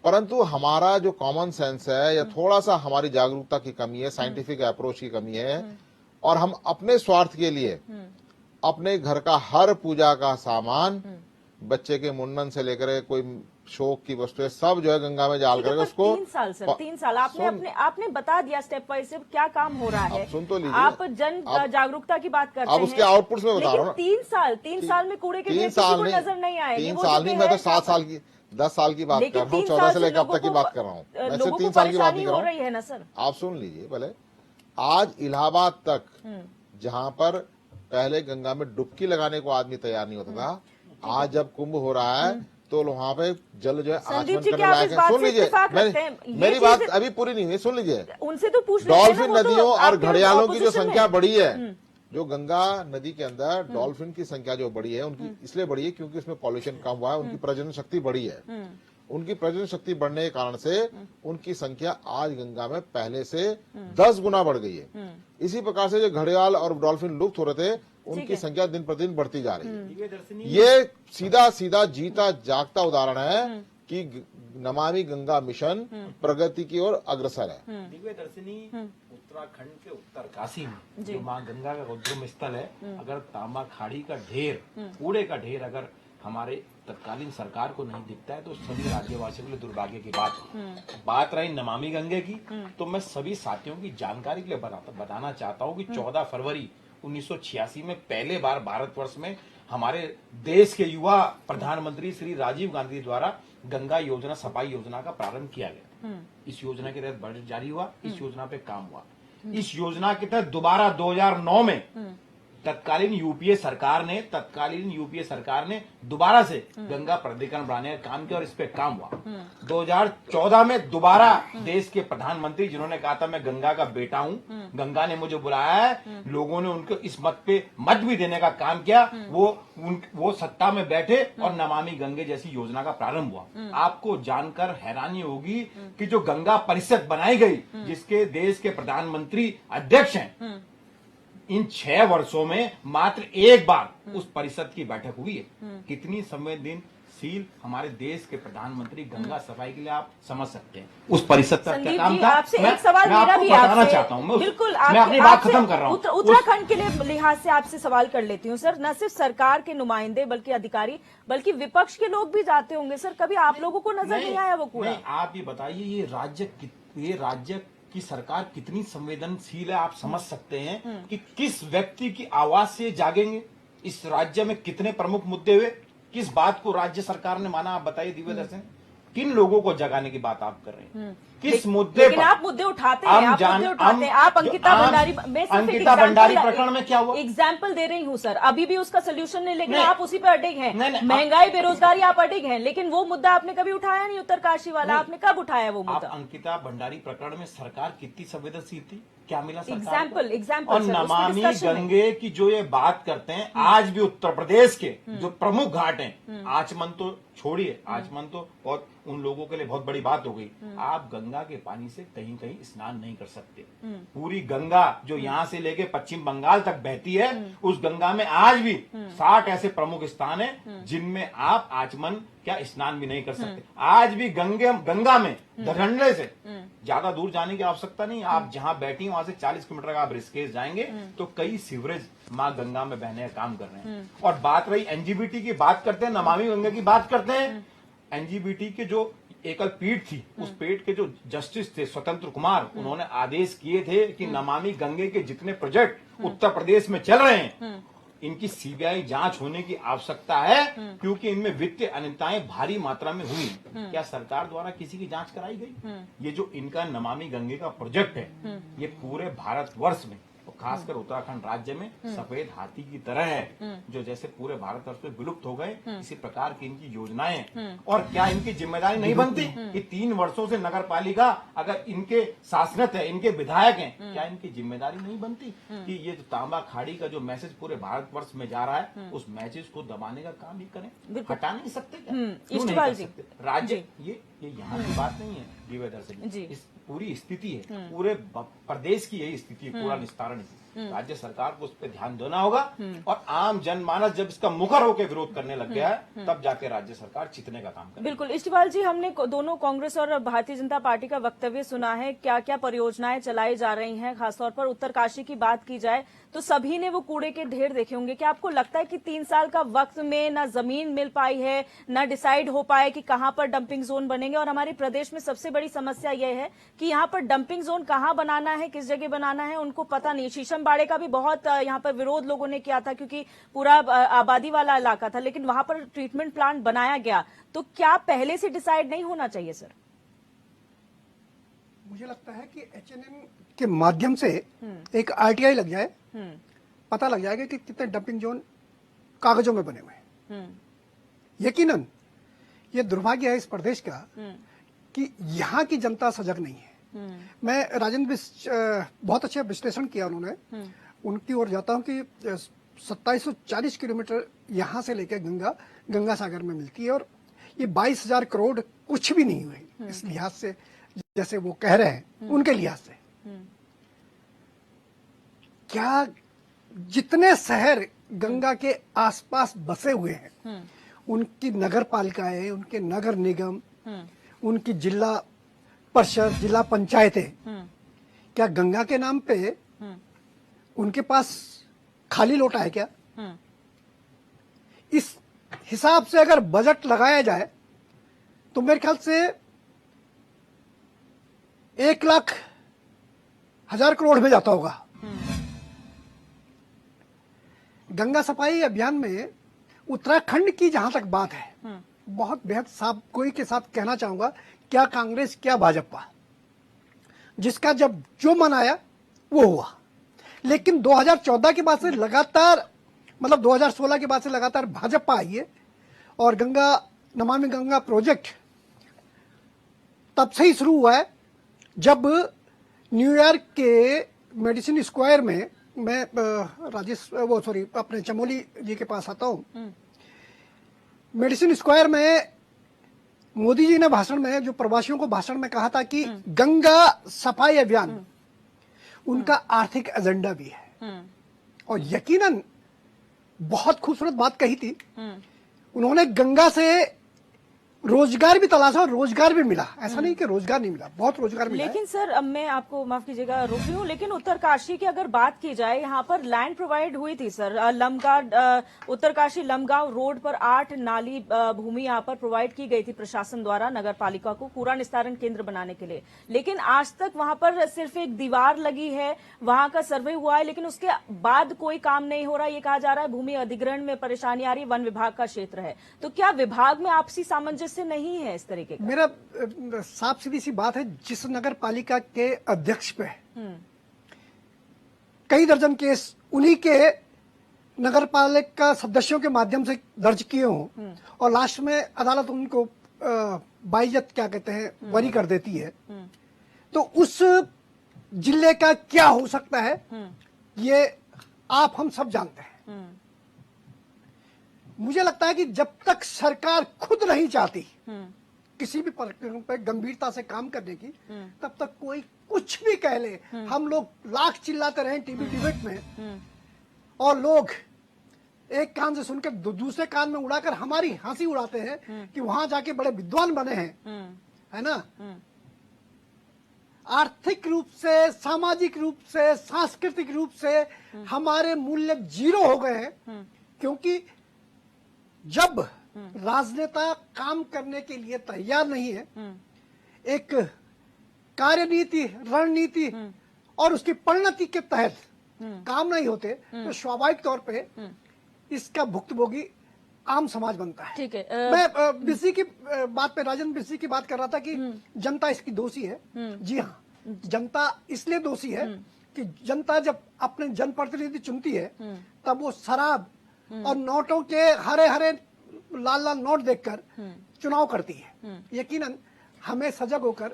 परंतु हमारा जो कॉमन सेंस है या थोड़ा सा हमारी जागरूकता की कमी है, साइंटिफिक अप्रोच की कमी है, और हम अपने स्वार्थ के लिए अपने घर का हर पूजा का सामान, बच्चे के मुंडन से लेकर कोई शोक की वस्तुएं सब जो है गंगा में डाल कर उसको 3 साल आपने बता दिया स्टेप वाइज से क्या काम हो रहा है। सुन तो लीजिए, आप जन जागरूकता की बात करते हैं, आप उसके आउटपुट्स में बता रहा हूँ। 3 साल में कूड़े के ढेर किसी को नजर नहीं आएगी। 3 साल नहीं, मैं तो 7 साल की 10 साल की बात कर रहा हूँ, 14 से लेकर अब तक की बात कर रहा हूँ, मैं सिर्फ 3 साल की बात नहीं कर रहा हूँ। आप सुन लीजिए पहले। आज इलाहाबाद तक जहाँ पर पहले गंगा में डुबकी लगाने को आदमी तैयार नहीं होता था, आज जब कुंभ हो रहा है तो वहाँ पे जल जो है आचमन करने लायक है। सुन लीजिए, मेरी बात अभी पूरी नहीं हुई, सुन लीजिए। उनसे तो पूछ डॉल्फिन नदियों और घड़ियालों की जो संख्या बढ़ी है, जो गंगा नदी के अंदर डॉल्फिन की संख्या जो बढ़ी है, उनकी इसलिए बढ़ी है क्योंकि उसमें पॉल्यूशन कम हुआ है, उनकी प्रजनन शक्ति बढ़ी है। उनकी प्रजनन शक्ति बढ़ने के कारण से उनकी संख्या आज गंगा में पहले से 10 गुना बढ़ गई है। इसी प्रकार से जो घड़ियाल और डॉल्फिन लुप्त हो रहे थे, उनकी संख्या दिन प्रतिदिन बढ़ती जा रही है। ये सीधा सीधा जीता जागता उदाहरण है कि नमामि गंगा मिशन प्रगति की ओर अग्रसर है। दिव्य दर्शनी उत्तराखंड के उत्तरकाशी में जो माँ गंगा का उद्गम स्थल है, अगर तांबा खाड़ी का ढेर, कूड़े का ढेर अगर हमारे तत्कालीन सरकार को नहीं दिखता है तो सभी राज्यवासियों के लिए दुर्भाग्य की बात है। बात रही नमामि गंगे की, तो मैं सभी साथियों की जानकारी के लिए बताना चाहता हूँ कि 14 फरवरी 1986 में पहले बार भारतवर्ष में हमारे देश के युवा प्रधानमंत्री श्री राजीव गांधी द्वारा गंगा योजना, सफाई योजना का प्रारंभ किया गया। इस योजना के तहत बजट जारी हुआ, इस योजना पे काम हुआ। इस योजना के तहत दोबारा 2009 में तत्कालीन यूपीए सरकार ने दोबारा से गंगा प्राधिकरण बनाने का काम किया और इस पे काम हुआ। 2014 में दोबारा देश के प्रधानमंत्री, जिन्होंने कहा था मैं गंगा का बेटा हूं, गंगा ने मुझे बुलाया है, लोगों ने उनको इस मत पे मत भी देने का काम किया, वो सत्ता में बैठे और नमामि गंगे जैसी योजना का प्रारंभ हुआ। आपको जानकर हैरानी होगी कि जो गंगा परिषद बनाई गई, जिसके देश के प्रधानमंत्री अध्यक्ष हैं, इन 6 वर्षों में मात्र एक बार उस परिषद की बैठक हुई है। कितनी संवेदनशील हमारे देश के प्रधानमंत्री गंगा सफाई के लिए आप समझ सकते हैं। उस परिषद का क्या काम था? आपसे एक सवाल मेरा भी बताना चाहता हूँ। बिल्कुल, मैं अपनी बात खत्म कर रहा हूँ। उत्तराखंड के लिए लिहाज से आपसे सवाल कर लेती हूँ सर। न सिर्फ सरकार के नुमाइंदे बल्कि अधिकारी, बल्कि विपक्ष के लोग भी जाते होंगे सर, कभी आप लोगों को नजर नहीं आया वो कूड़ा? आप ये बताइए, ये राज्य की सरकार कितनी संवेदनशील है, आप समझ सकते हैं कि किस व्यक्ति की आवाज से जागेंगे। इस राज्य में कितने प्रमुख मुद्दे हुए, किस बात को राज्य सरकार ने माना, आप बताइए दिव्य दर्शन। किन लोगों को जगाने की बात आप कर रहे हैं, किस मुद्दे लेकिन आप मुद्दे उठाते हैं, आप अंकिता भंडारी प्रकरण में क्या हुआ? एग्जाम्पल दे रही हूँ सर, अभी भी उसका सोल्यूशन नहीं, लेकिन आप उसी पे अडिग हैं। महंगाई, बेरोजगारी आप अडिग हैं, लेकिन वो मुद्दा आपने कभी उठाया नहीं, उत्तरकाशी वाला आपने कब उठाया वो मुद्दा? अंकिता भंडारी प्रकरण में सरकार कितनी संवेदनशील थी, क्या मिला एग्जाम्पल और नमामि गंगे की जो ये बात करते हैं, आज भी उत्तर प्रदेश के जो प्रमुख घाट हैं, आचमन तो छोड़िए, आचमन तो बहुत उन लोगों के लिए बहुत बड़ी बात हो गई। आप गंगा के पानी से कहीं कहीं स्नान नहीं कर सकते। पूरी गंगा जो यहाँ से लेके पश्चिम बंगाल तक बहती है, उस गंगा में आज भी 60 ऐसे प्रमुख स्थान हैं जिनमें आप आचमन क्या स्नान भी नहीं कर सकते। आज भी गंगा में धरहंडे से ज्यादा दूर जाने की आवश्यकता नहीं। आप जहां बैठी वहां से 40 किलोमीटर का आप ऋषिकेश जाएंगे तो कई सीवरेज मां गंगा में बहने का काम कर रहे हैं। और बात रही एनजीबीटी की, बात करते हैं, नमामि गंगा की बात करते हैं। एनजीबीटी के जो एकल पीठ थी, उस पीठ के जो जस्टिस थे स्वतंत्र कुमार, उन्होंने आदेश किए थे कि नमामि गंगे के जितने प्रोजेक्ट उत्तर प्रदेश में चल रहे हैं, इनकी सीबीआई जांच होने की आवश्यकता है, क्योंकि इनमें वित्तीय अनियमितताएं भारी मात्रा में हुई। क्या सरकार द्वारा किसी की जांच कराई गई? ये जो इनका नमामि गंगे का प्रोजेक्ट है, ये पूरे भारतवर्ष में, खासकर उत्तराखंड राज्य में सफेद हाथी की तरह है, जो जैसे पूरे भारतवर्ष में विलुप्त हो गए, इसी प्रकार की इनकी योजनाएं। और क्या इनकी जिम्मेदारी नहीं बनती कि 3 वर्षों से नगर पालिका अगर इनके शासनत है, इनके विधायक हैं, क्या इनकी जिम्मेदारी नहीं बनती कि ये जो तांबा खाड़ी का जो मैसेज पूरे भारतवर्ष में जा रहा है, उस मैसेज को दबाने का काम ही करें? हटा नहीं सकते क्या? क्यों नहीं कर सकते? राज्य ये यहाँ की बात नहीं है दिव्य दर्शन, इस पूरी स्थिति है, पूरे प्रदेश की यही स्थिति है, पूरा निस्तारण है। राज्य सरकार को उस पर ध्यान देना होगा। और आम जनमानस जब इसका मुखर होकर विरोध करने लग गया है, तब जाके राज्य सरकार चितने का काम करे। बिल्कुल इष्टपाल जी, हमने दोनों कांग्रेस और भारतीय जनता पार्टी का वक्तव्य सुना है, क्या क्या परियोजनाएं चलाई जा रही हैं। खासतौर पर उत्तरकाशी की बात की जाए तो सभी ने वो कूड़े के ढेर देखे होंगे। क्या आपको लगता है कि 3 साल का वक्त में न जमीन मिल पाई है, न डिसाइड हो पाए कि कहां पर डंपिंग जोन बनेंगे? और हमारे प्रदेश में सबसे बड़ी समस्या यह है कि यहाँ पर डंपिंग जोन कहाँ बनाना है, किस जगह बनाना है, उनको पता नहीं। शीशम बाड़े का भी बहुत यहाँ पर विरोध लोगों ने किया था, क्योंकि पूरा आबादी वाला इलाका था, लेकिन वहां पर ट्रीटमेंट प्लांट बनाया गया। तो क्या पहले से डिसाइड नहीं होना चाहिए सर? मुझे लगता है कि एचएनएम के माध्यम से एक आरटीआई लग जाए, पता लग जाएगा कि कितने डंपिंग जोन कागजों में बने हुए हैं। यकीनन ये दुर्भाग्य है इस प्रदेश का कि यहाँ की जनता सजग नहीं है। मैं राजेंद्र बहुत अच्छा विश्लेषण किया उन्होंने, उनकी ओर जाता हूँ कि 2740 किलोमीटर यहाँ से लेकर गंगा सागर में मिलती है, और ये 22,000 करोड़ कुछ भी नहीं हुए इस लिहाज से, जैसे वो कह रहे हैं उनके लिहाज से। क्या जितने शहर गंगा के आसपास बसे हुए हैं, उनकी नगर पालिकाएं, उनके नगर निगम, उनकी जिला परिषद, जिला पंचायतें, क्या गंगा के नाम पे उनके पास खाली लोटा है क्या? इस हिसाब से अगर बजट लगाया जाए तो मेरे ख्याल से 1,00,000 करोड़ में जाता होगा। गंगा सफाई अभियान में उत्तराखंड की जहां तक बात है, बहुत बेहद साफ गोई के साथ कहना चाहूंगा, क्या कांग्रेस क्या भाजपा, जिसका जब जो मन आया वो हुआ। लेकिन 2014 के बाद से लगातार, मतलब 2016 के बाद से लगातार भाजपा आई है और नमामि गंगा प्रोजेक्ट तब से ही शुरू हुआ है जब न्यूयॉर्क के मेडिसिन स्क्वायर में, मैं अपने चमोली जी के पास आता हूं, मेडिसिन स्क्वायर में मोदी जी ने भाषण में, जो प्रवासियों को भाषण में कहा था कि गंगा सफाई अभियान उनका आर्थिक एजेंडा भी है। और यकीनन बहुत खूबसूरत बात कही थी उन्होंने, गंगा से रोजगार भी तलाशा और रोजगार भी मिला। ऐसा नहीं कि रोजगार नहीं मिला, बहुत रोजगार मिला। लेकिन सर, अब मैं आपको माफ कीजिएगा रोक रही हूँ, लेकिन उत्तरकाशी की अगर बात की जाए, यहाँ पर लैंड प्रोवाइड हुई थी सर। उत्तरकाशी लमगांव रोड पर 8 नाली भूमि यहाँ पर प्रोवाइड की गई थी प्रशासन द्वारा नगर पालिका को कूड़ा निस्तारण केंद्र बनाने के लिए। लेकिन आज तक वहां पर सिर्फ एक दीवार लगी है, वहां का सर्वे हुआ है, लेकिन उसके बाद कोई काम नहीं हो रहा। ये कहा जा रहा है भूमि अधिग्रहण में परेशानी आ रही है, वन विभाग का क्षेत्र है। तो क्या विभाग में आपसी सामंजस्य नहीं है इस तरीके का? मेरा साफ सीधी सी बात है, जिस नगर पालिका के अध्यक्ष पे कई दर्जन केस उन्हीं के नगर पालिका सदस्यों के माध्यम से दर्ज किए हों और लास्ट में अदालत उनको बाइज्जत क्या कहते हैं बरी कर देती है, तो उस जिले का क्या हो सकता है ये आप हम सब जानते हैं। मुझे लगता है कि जब तक सरकार खुद नहीं चाहती किसी भी प्रकरण पर गंभीरता से काम करने की, तब तक कोई कुछ भी कह ले। हम लोग लाख चिल्लाते रहे टीवी डिबेट में और लोग एक कान से सुनकर दूसरे कान में उड़ाकर हमारी हंसी उड़ाते हैं कि वहां जाके बड़े विद्वान बने हैं, है ना। आर्थिक रूप से, सामाजिक रूप से, सांस्कृतिक रूप से हमारे मूल्य जीरो हो गए हैं, क्योंकि जब राजनेता काम करने के लिए तैयार नहीं है, एक कार्यनीति, रणनीति और उसकी परिणति के तहत काम नहीं होते, तो स्वाभाविक तौर पे इसका भुक्तभोगी आम समाज बनता है। ठीक है। मैं बिस्सी की बात पे, राजेंद्र बिस्सी की बात कर रहा था कि जनता इसकी दोषी है। जी हाँ, जनता इसलिए दोषी है कि जनता जब अपने जनप्रतिनिधि चुनती है तब वो शराब और नोटों के हरे हरे लाल लाल नोट देखकर चुनाव करती है। यकीनन हमें सजग होकर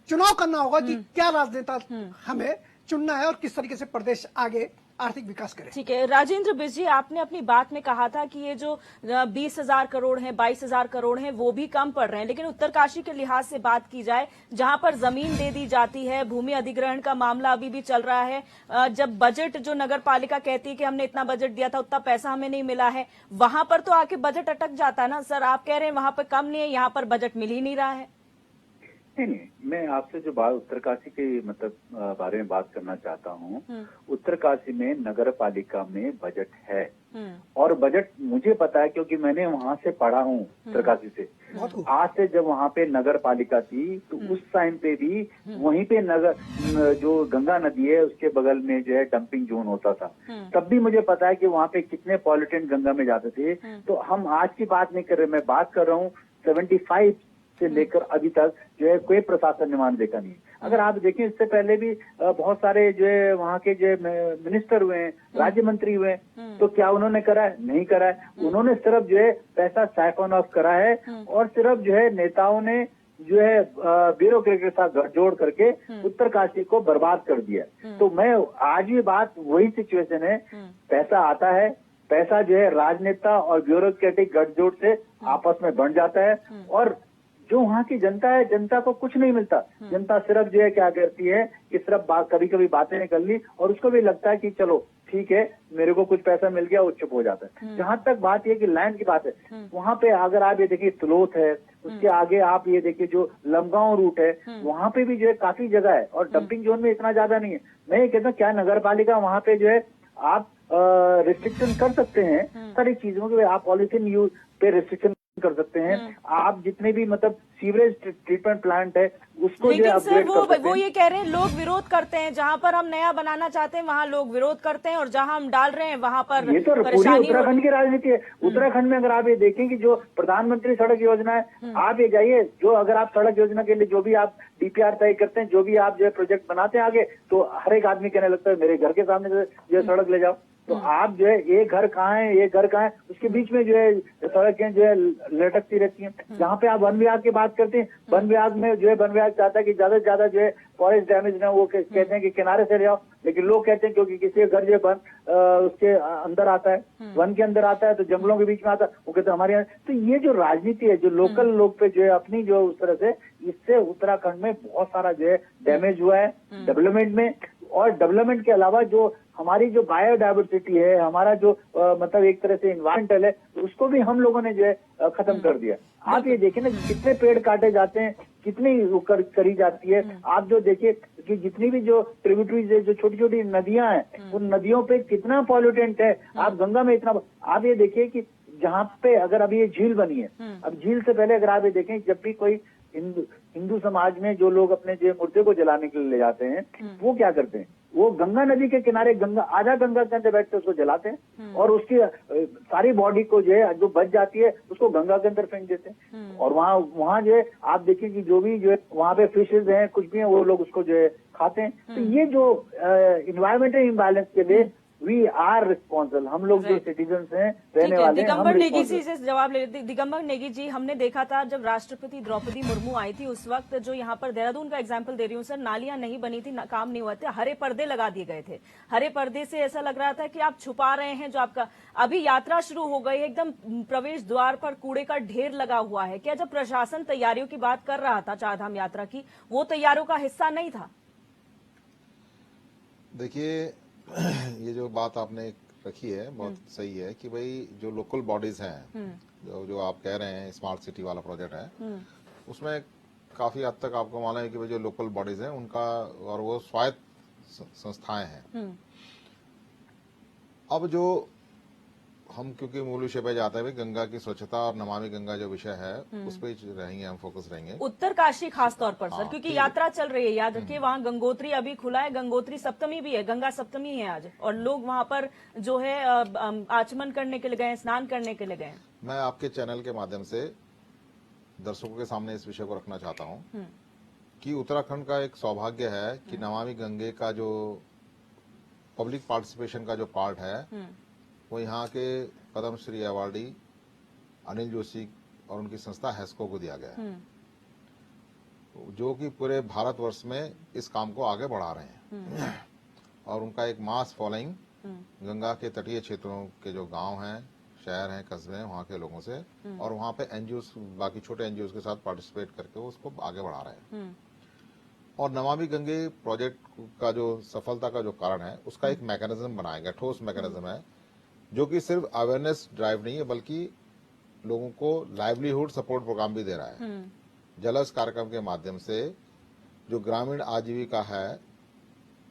चुनाव करना होगा कि क्या राजनेता हमें चुनना है और किस तरीके से प्रदेश आगे आर्थिक विकास करे। ठीक है। राजेंद्र बिस्स जी, आपने अपनी बात में कहा था कि ये जो 20,000 करोड़ है, 22,000 करोड़ है, वो भी कम पड़ रहे हैं। लेकिन उत्तरकाशी के लिहाज से बात की जाए, जहां पर जमीन दे दी जाती है, भूमि अधिग्रहण का मामला अभी भी चल रहा है। जब बजट, जो नगर पालिका कहती है कि हमने इतना बजट दिया था, उतना पैसा हमें नहीं मिला है, वहां पर तो आके बजट अटक जाता है ना सर। आप कह रहे हैं वहां पर कम नहीं है, यहाँ पर बजट मिल ही नहीं रहा है। नहीं, मैं आपसे जो बात उत्तरकाशी के मतलब बारे में बात करना चाहता हूँ। उत्तरकाशी में नगर पालिका में बजट है और बजट मुझे पता है क्योंकि मैंने वहाँ से पढ़ा हूँ उत्तरकाशी से। आज से जब वहाँ पे नगर पालिका थी तो उस टाइम पे भी वहीं पे नगर जो गंगा नदी है उसके बगल में जो है डंपिंग जोन होता था। तब भी मुझे पता है कि वहाँ पे कितने पॉल्यूटेंट गंगा में जाते थे। तो हम आज की बात नहीं कर रहे, मैं बात कर रहा हूँ 75 से लेकर अभी तक जो है कोई प्रशासन निर्माण देखा नहीं। अगर आप देखें इससे पहले भी बहुत सारे जो है वहाँ के जो मिनिस्टर हुए हैं, राज्य मंत्री हुए, तो क्या उन्होंने करा है? नहीं करा है। उन्होंने सिर्फ जो है पैसा साइफन ऑफ करा है और सिर्फ जो है नेताओं ने जो है ब्यूरोक्रेट के साथ गठजोड़ करके उत्तरकाशी को बर्बाद कर दिया। तो मैं आज भी बात वही सिचुएशन है, पैसा आता है, पैसा जो है राजनेता और ब्यूरोक्रेटिक गठजोड़ से आपस में बंट जाता है और जो वहाँ की जनता है, जनता को कुछ नहीं मिलता। जनता सिर्फ जो है क्या करती है कि सिर्फ कभी कभी बातें कर ली और उसको भी लगता है कि चलो ठीक है मेरे को कुछ पैसा मिल गया, वो चुप हो जाता है। जहाँ तक बात ये कि लैंड की बात है, वहाँ पे अगर आप ये देखिए तलोत है, उसके आगे आप ये देखिए जो लमगांव रूट है, वहाँ पे भी जो है काफी जगह है और डंपिंग जोन में इतना ज्यादा नहीं है। मैं ये कहता हूँ क्या नगर पालिका वहाँ पे जो है आप रिस्ट्रिक्शन कर सकते हैं सारी चीजों के। आप पॉलिथीन यूज पे रिस्ट्रिक्शन कर सकते हैं। आप जितने भी मतलब सीवरेज ट्रीटमेंट प्लांट है उसको जो लेकिन सर अपग्रेड कर सकते वो हैं। ये कह रहे हैं लोग विरोध करते हैं, जहां पर हम नया बनाना चाहते हैं वहां लोग विरोध करते हैं और जहां हम डाल रहे हैं वहां पर ये तो पूरी परेशानी उत्तराखंड की राजनीति है। उत्तराखंड में अगर आप ये देखें कि जो प्रधानमंत्री सड़क योजना है, आप ये जाइए, जो अगर आप सड़क योजना के लिए जो भी आप डीपीआर तय करते हैं, जो भी आप जो है प्रोजेक्ट बनाते हैं आगे, तो हर एक आदमी कहने लगता है मेरे घर के सामने जो है सड़क ले जाओ। तो आप जो है ये घर कहाँ है, ये घर कहाँ है, उसके बीच में जो है सड़कें जो है लटकती रहती हैं। जहाँ पे आप वन विभाग की बात करते हैं, वन विभाग में जो है वन विभाग चाहता है कि ज्यादा से ज्यादा जो है फॉरेस्ट डैमेज ना, वो कहते हैं कि किनारे से ले जाओ, लेकिन लोग कहते हैं क्योंकि किसी का घर जो है वन उसके अंदर आता है, वन के अंदर आता है, तो जंगलों के बीच में आता है, वो कहते हैं हमारे यहाँ। तो ये जो राजनीति है, जो लोकल लोग पे जो है अपनी जो उस तरह से, इससे उत्तराखंड में बहुत सारा जो है डैमेज हुआ है डेवलपमेंट में। और डेवलपमेंट के अलावा जो हमारी जो बायोडाइवर्सिटी है, हमारा जो मतलब एक तरह से इन्वायरमेंटल है, उसको भी हम लोगों ने जो है खत्म कर दिया। आप ये देखिए ना कितने पेड़ काटे जाते हैं, कितनी करी जाती है। आप जो देखिए कि जितनी भी जो ट्रिब्यूटरीज है, जो छोटी छोटी नदियां हैं, उन नदियों पे कितना पॉल्यूटेंट है। आप गंगा में इतना, आप ये देखिए कि जहाँ पे अगर अभी ये झील बनी है, अब झील से पहले अगर आप ये देखें, जब भी कोई हिंदू समाज में जो लोग अपने जो मुर्दे को जलाने के लिए ले जाते हैं, वो क्या करते हैं, वो गंगा नदी के किनारे आधा गंगा के अंदर बैठते उसको जलाते हैं और उसकी सारी बॉडी को जो है जो बच जाती है उसको गंगा के अंदर फेंक देते हैं। और वहाँ जो है आप देखिए कि जो भी जो है वहाँ पे फिशेज हैं, कुछ भी है, वो लोग उसको जो है खाते हैं। तो ये जो इन्वायरमेंटल इम्बैलेंस के लिए वी आर रिस्पॉन्सिबल, हम लोग जो सिटीजन हैं, रहने वाले हैं, दिगंबर नेगी जी से जवाब ले लेते। दिगंबर नेगी जी, हमने देखा था जब राष्ट्रपति द्रौपदी मुर्मू आई थी उस वक्त, जो यहाँ पर देहरादून का एग्जाम्पल दे रही हूँ सर, नालियां नहीं बनी थी, काम नहीं हुआ था, हरे पर्दे लगा दिए गए थे। हरे पर्दे से ऐसा लग रहा था कि आप छुपा रहे हैं जो आपका। अभी यात्रा शुरू हो गई, एकदम प्रवेश द्वार पर कूड़े का ढेर लगा हुआ है। क्या जब प्रशासन तैयारियों की बात कर रहा था चारधाम यात्रा की, वो तैयारियों का हिस्सा नहीं था? देखिए, ये जो बात आपने रखी है बहुत सही है कि भाई जो लोकल बॉडीज हैं, जो आप कह रहे हैं स्मार्ट सिटी वाला प्रोजेक्ट है, उसमें काफी हद तक आपको मालूम है कि भाई जो लोकल बॉडीज हैं उनका, और वो स्वायत्त संस्थाएं हैं। अब जो हम क्योंकि मूल विषय पे जाते हैं भाई गंगा की स्वच्छता और नमामि गंगा जो विषय है उस पर रहेंगे, हम फोकस रहेंगे उत्तरकाशी खास तौर पर सर, क्योंकि यात्रा चल रही है। याद रखिए वहाँ गंगोत्री अभी खुला है, गंगोत्री सप्तमी भी है, गंगा सप्तमी है आज, और लोग वहाँ पर जो है आचमन करने के लिए गए, स्नान करने के लिए गए। मैं आपके चैनल के माध्यम से दर्शकों के सामने इस विषय को रखना चाहता हूँ कि उत्तराखंड का एक सौभाग्य है कि नमामि गंगे का जो पब्लिक पार्टिसिपेशन का जो पार्ट है वो यहाँ के पद्मश्री अवार्डी अनिल जोशी और उनकी संस्था हेस्को को दिया गया है, जो कि पूरे भारतवर्ष में इस काम को आगे बढ़ा रहे हैं। और उनका एक मास फॉलोइंग गंगा के तटीय क्षेत्रों के जो गांव हैं, शहर हैं, कस्बे हैं, वहाँ के लोगों से, और वहाँ पे एनजीओस, बाकी छोटे एनजीओस के साथ पार्टिसिपेट करके उसको आगे बढ़ा रहे हैं। और नमामि गंगे प्रोजेक्ट का जो सफलता का जो कारण है, उसका एक मैकेनिज्म बनाया गया, ठोस मैकेनिज्म है, जो कि सिर्फ अवेयरनेस ड्राइव नहीं है बल्कि लोगों को लाइवलीहुड सपोर्ट प्रोग्राम भी दे रहा है। जलस कार्यक्रम के माध्यम से जो ग्रामीण आजीविका है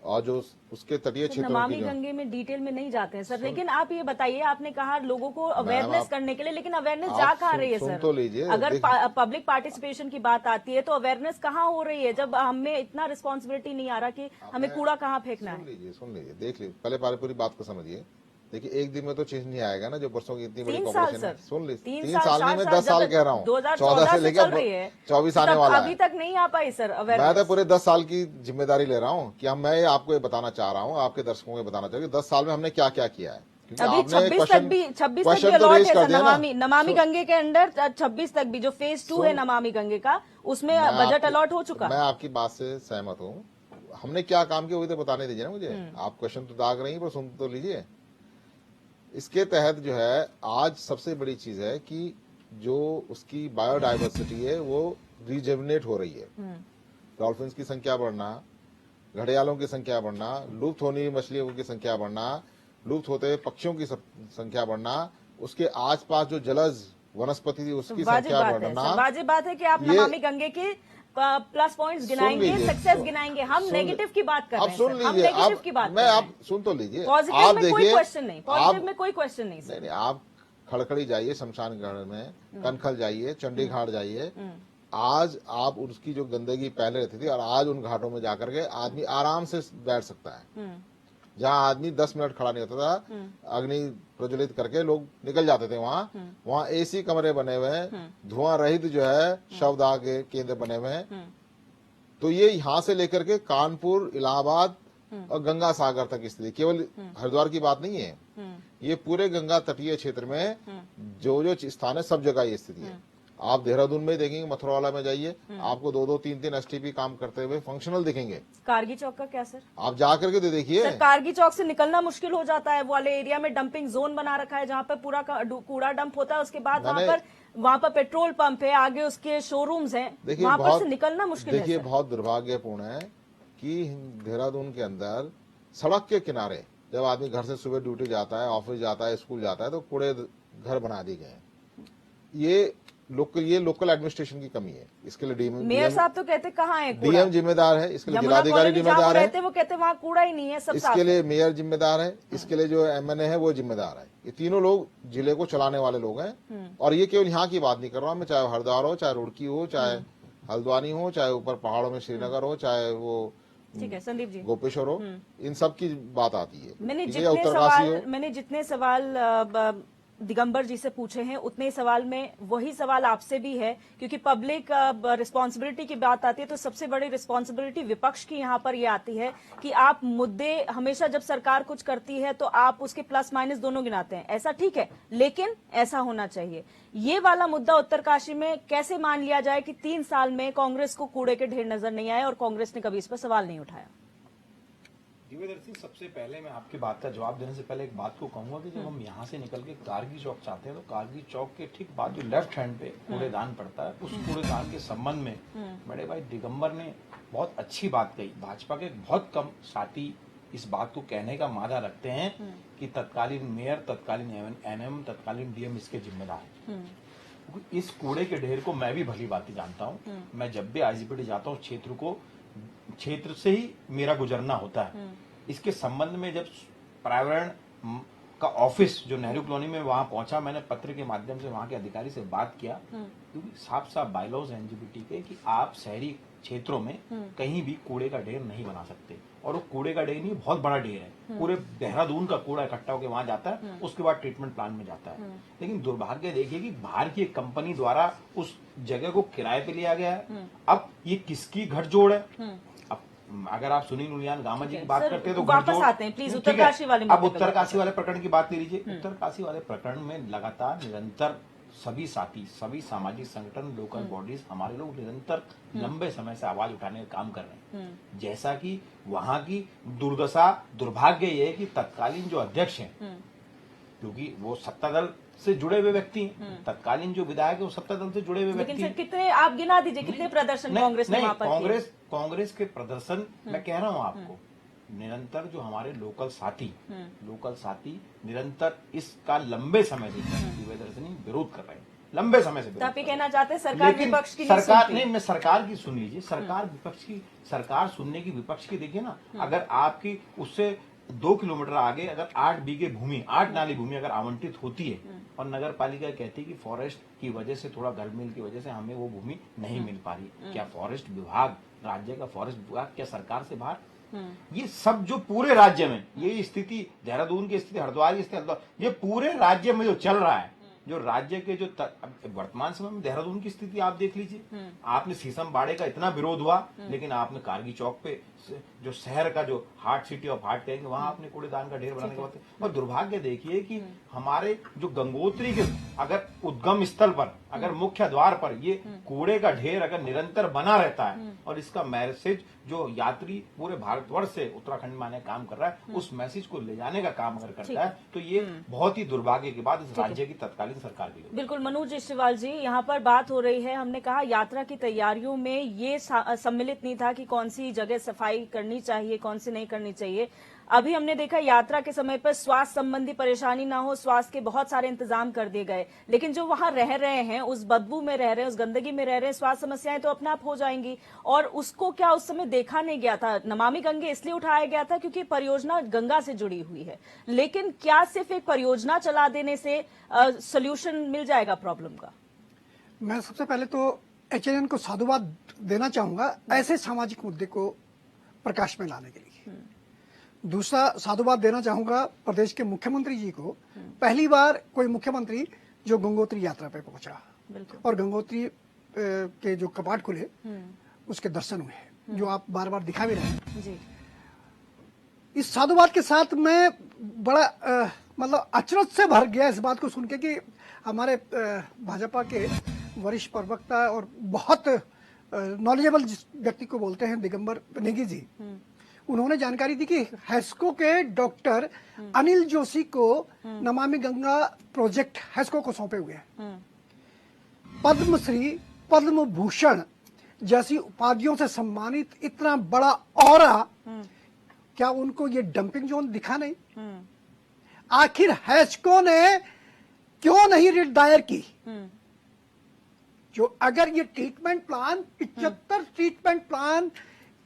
और जो उसके तटीय क्षेत्रों नमामि की गंगे में डिटेल में नहीं जाते हैं सर, लेकिन आप ये बताइए, आपने कहा लोगों को अवेयरनेस करने के लिए, लेकिन अवेयरनेस जा कहाँ रही है सर? तो लीजिए, अगर पब्लिक पार्टिसिपेशन की बात आती है तो अवेयरनेस कहाँ हो रही है, जब हमें इतना रिस्पॉन्सिबिलिटी नहीं आ रहा कि हमें कूड़ा कहाँ फेंकना है? सुन लीजिए, देख लीजिए, पहले पूरी बात को समझिए। देखिए, एक दिन में तो चेंज नहीं आएगा ना, जो बरसों की इतनी बड़ी पॉपुलेशन है। सुन लीजिए, 3 साल नहीं, मैं 10 साल कह रहा हूँ, 14 से लेकर 24 आने वाला है, अभी तक नहीं आ पाई सर अवेयरनेस। मैं तो पूरे 10 साल की जिम्मेदारी ले रहा हूँ कि मैं आपको ये बताना चाह रहा हूँ, आपके दर्शकों को बताना चाह रहा हूँ 10 साल में हमने क्या क्या किया है। अभी 26 तक भी अलॉट है सर, नमामि गंगे के अंडर 26 तक भी जो फेज 2 है नमामि गंगे का, उसमें बजट अलॉट हो चुका। मैं आपकी बात से सहमत हूँ। हमने क्या काम किया वही तो बताने दीजिए ना मुझे। आप क्वेश्चन तो दाग रही है पर सुन तो लीजिए। इसके तहत जो है आज सबसे बड़ी चीज है कि जो उसकी बायोडाइवर्सिटी है वो रिजेवनेट हो रही है। डॉल्फिन्स की संख्या बढ़ना, घड़ियालों की संख्या बढ़ना, लुप्त होने वाली मछलियों की संख्या बढ़ना, लुप्त होते पक्षियों की संख्या बढ़ना, उसके आसपास जो जलज वनस्पति थी उसकी संख्या बढ़ना। वाजिब बात है कि आप नमामि गंगे के प्लस पॉइंट्स गिनाएंगे, सक्सेस गिनाएंगे। हम नेगेटिव की बात कर रहे हैं, सुन लीजिए, नेगेटिव की बात मैं आप सुन तो लीजिए। पॉजिटिव में कोई क्वेश्चन नहीं, पॉजिटिव में कोई क्वेश्चन नहीं सर। नहीं, आप खड़खड़ी जाइए शमशान घाट में, कनखल जाइए, चंडी घाट जाइए, आज आप उसकी जो गंदगी पहले रहती थी और आज उन घाटों में जाकर के आदमी आराम से बैठ सकता है। जहाँ आदमी 10 मिनट खड़ा नहीं होता था, अग्नि प्रज्वलित करके लोग निकल जाते थे वहाँ एसी कमरे बने हुए हैं, धुआं रहित जो है शवदाह के केंद्र बने हुए हैं। तो ये यहाँ से लेकर के कानपुर, इलाहाबाद और गंगा सागर तक की स्थिति, केवल हरिद्वार की बात नहीं है, ये पूरे गंगा तटीय क्षेत्र में जो स्थान है सब जगह ये स्थिति है। आप देहरादून में देखेंगे, मथुरावाला में जाइए, आपको 2-2, 3-3 एसटीपी काम करते हुए फंक्शनल दिखेंगे। कारगी चौक का क्या सर? आप जाकर के देखिए, सर कारगी चौक से निकलना मुश्किल हो जाता है। वो वाले एरिया में डंपिंग जोन बना रखा है जहाँ पर पूरा कूड़ा डंप होता है, उसके बाद वहाँ पर पेट्रोल पंप है, आगे उसके शोरूम्स हैं, वहाँ पर से निकलना मुश्किल है। देखिए बहुत दुर्भाग्यपूर्ण है कि देहरादून के अंदर सड़क के किनारे जब आदमी घर से सुबह ड्यूटी जाता है, ऑफिस जाता है, स्कूल जाता है, तो कूड़े घर बना दिए गए। ये लोकल एडमिनिस्ट्रेशन की कमी है। इसके लिए मेयर साहब तो कहते कहाँ है कूड़ा? डीएम जिम्मेदार है, इसके लिए जिलाधिकारी जिम्मेदार है। वो कहते वहाँ कूड़ा ही नहीं है, सब इसके लिए मेयर जिम्मेदार है, इसके लिए जो एमएनए है वो जिम्मेदार है। ये तीनों लोग जिले को चलाने वाले लोग हैं। और ये केवल यहाँ की बात नहीं कर रहा हूँ मैं, चाहे हरिद्वार हो, चाहे रुड़की हो, चाहे हल्द्वानी हो, चाहे ऊपर पहाड़ों में श्रीनगर हो, चाहे वो ठीक है संदीप जी गोपेश्वर हो, इन सब की बात आती है। मैंने जितने सवाल दिगंबर जी से पूछे हैं उतने सवाल में वही सवाल आपसे भी है, क्योंकि पब्लिक रिस्पॉन्सिबिलिटी की बात आती है तो सबसे बड़ी रिस्पॉन्सिबिलिटी विपक्ष की यहाँ पर ये आती है कि आप मुद्दे हमेशा जब सरकार कुछ करती है तो आप उसके प्लस माइनस दोनों गिनाते हैं। ऐसा ठीक है, लेकिन ऐसा होना चाहिए। ये वाला मुद्दा उत्तरकाशी में कैसे मान लिया जाए कि 3 साल में कांग्रेस को कूड़े के ढेर नजर नहीं आए और कांग्रेस ने कभी इस पर सवाल नहीं उठाया? दिव्यदर्शी सिंह, सबसे पहले मैं आपकी बात का जवाब देने से पहले एक बात को कहूंगा कि जब हम यहाँ से निकल के कारगी चौक चाहते हैं तो कारगी चौक के ठीक बाद जो लेफ्ट हैंड पे कूड़ेदान पड़ता है, उस कूड़ेदान के संबंध में बड़े भाई दिगंबर ने बहुत अच्छी बात कही। भाजपा के बहुत कम साथी इस बात को कहने का मादा रखते हैं कि तत्कालीन मेयर, तत्कालीन एनएम, तत्कालीन डीएम इसके जिम्मेदार है। क्योंकि इस कूड़े के ढेर को मैं भी भली भांति जानता हूँ। मैं जब भी आईजीपीटी जाता हूँ क्षेत्र से ही मेरा गुजरना होता है। इसके संबंध में जब पर्यावरण का ऑफिस जो नेहरू कॉलोनी में वहां पहुंचा, मैंने पत्र के माध्यम से वहां के अधिकारी से बात किया, क्योंकि साफ बायलॉज एनजीबीटी के कि आप शहरी क्षेत्रों में कहीं भी कूड़े का ढेर नहीं बना सकते। और वो कूड़े का ढेर नहीं, बहुत बड़ा ढेर है, पूरे देहरादून का कूड़ा इकट्ठा होकर वहां जाता है, उसके बाद ट्रीटमेंट प्लांट में जाता है। लेकिन दुर्भाग्य देखिए कि बाहर की एक कंपनी द्वारा उस जगह को किराए पे लिया गया है। अब ये किसकी घटजोड़ है? अगर आप सुनील उलियान गामा जी की बात करते हैं तो वापस आते हैं प्लीज उत्तरकाशी वाले अब उत्तरकाशी वाले प्रकरण की बात ले लीजिए। उत्तरकाशी वाले प्रकरण में लगातार निरंतर सभी साथी, सभी सामाजिक संगठन, लोकल बॉडीज, हमारे लोग निरंतर लंबे समय से आवाज उठाने का काम कर रहे हैं। जैसा कि वहां की दुर्दशा, दुर्भाग्य ये है कि तत्कालीन जो अध्यक्ष हैं, क्योंकि वो सत्ता दल से जुड़े हुए व्यक्ति हैं, तत्कालीन जो विधायक है वो सत्ता दल से जुड़े हुए व्यक्ति। लेकिन कितने आप गिना दीजिए कितने प्रदर्शन कांग्रेस ने वहां पर किए? कांग्रेस के प्रदर्शन मैं कह रहा हूं आपको, निरंतर जो हमारे लोकल साथी निरंतर इसका लंबे समय से विरोध कर रहे हैं, लंबे समय से। आप ये कहना चाहते हैं सरकार विपक्ष की सरकार नहीं, मैं सरकार की सुन लीजिए, सरकार सुनने की विपक्ष की देखिए ना। अगर आपकी उससे 2 किलोमीटर आगे अगर 8 बीघे भूमि, 8 नाली भूमि अगर आवंटित होती है और नगर पालिका कहती है कि फॉरेस्ट की वजह से, थोड़ा घरमिल की वजह से हमें वो भूमि नहीं मिल पा रही, क्या फॉरेस्ट विभाग, राज्य का फॉरेस्ट विभाग क्या सरकार से बाहर? ये सब जो पूरे राज्य में ये स्थिति, देहरादून की स्थिति, हरिद्वार की स्थिति, ये पूरे राज्य में जो चल रहा है, जो राज्य के जो वर्तमान समय में देहरादून की स्थिति आप देख लीजिए। आपने शीशम बाड़े का इतना विरोध हुआ, लेकिन आपने कारगी चौक पे जो शहर का जो हार्ट सिटी ऑफ हार्ट कहेंगे वहां आपने कूड़ेदान का ढेर बनाने के बाद, और दुर्भाग्य देखिए कि हमारे जो गंगोत्री के अगर उद्गम स्थल पर, अगर मुख्य द्वार पर ये कूड़े का ढेर अगर निरंतर बना रहता है और इसका मैसेज जो यात्री पूरे भारतवर्ष से उत्तराखंड में आने काम कर रहा है, उस मैसेज को ले जाने का काम अगर करता है, तो ये बहुत ही दुर्भाग्य की बात इस राज्य की तत्कालीन सरकार की। बिल्कुल मनोज इस्टेवाल जी, यहाँ पर बात हो रही है, हमने कहा यात्रा की तैयारियों में ये सम्मिलित नहीं था कि कौन सी जगह सफाई करनी चाहिए, कौन सी नहीं करनी चाहिए। अभी हमने देखा यात्रा के समय पर स्वास्थ्य संबंधी परेशानी ना हो, स्वास्थ्य के बहुत सारे इंतजाम कर दिए गए, लेकिन जो वहां रह रहे हैं, उस बदबू में रह रहे हैं, उस गंदगी में रह रहे हैं, स्वास्थ्य समस्याएं तो अपने आप हो जाएंगी। और उसको क्या उस समय देखा नहीं गया था? नमामि गंगे इसलिए उठाया गया था क्योंकि परियोजना गंगा से जुड़ी हुई है, लेकिन क्या सिर्फ एक परियोजना चला देने से सोल्यूशन मिल जाएगा प्रॉब्लम का? मैं सबसे पहले तो एचएनएन को साधुवाद देना चाहूंगा ऐसे सामाजिक मुद्दे को प्रकाश में लाने के लिए। दूसरा साधुवाद देना चाहूंगा प्रदेश के मुख्यमंत्री जी को, पहली बार कोई मुख्यमंत्री जो गंगोत्री यात्रा पे पहुंचा और गंगोत्री के जो कपाट खुले उसके दर्शन हुए, जो आप बार बार दिखा भी रहे हैं जी। इस साधुवाद के साथ मैं बड़ा मतलब अचरज से भर गया इस बात को सुन के कि हमारे भाजपा के वरिष्ठ प्रवक्ता और बहुत नॉलेजेबल जिस व्यक्ति को बोलते हैं दिगंबर नेगी जी, उन्होंने जानकारी दी कि हैस्को के डॉक्टर अनिल जोशी को नमामि गंगा प्रोजेक्ट हैस्को को सौंपे हुए हैं। पद्मश्री, पद्म भूषण जैसी उपाधियों से सम्मानित इतना बड़ा ऑरा, क्या उनको ये डंपिंग जोन दिखा नहीं? आखिर हैस्को ने क्यों नहीं रिट दायर की? जो अगर ये treatment plan 75 treatment plan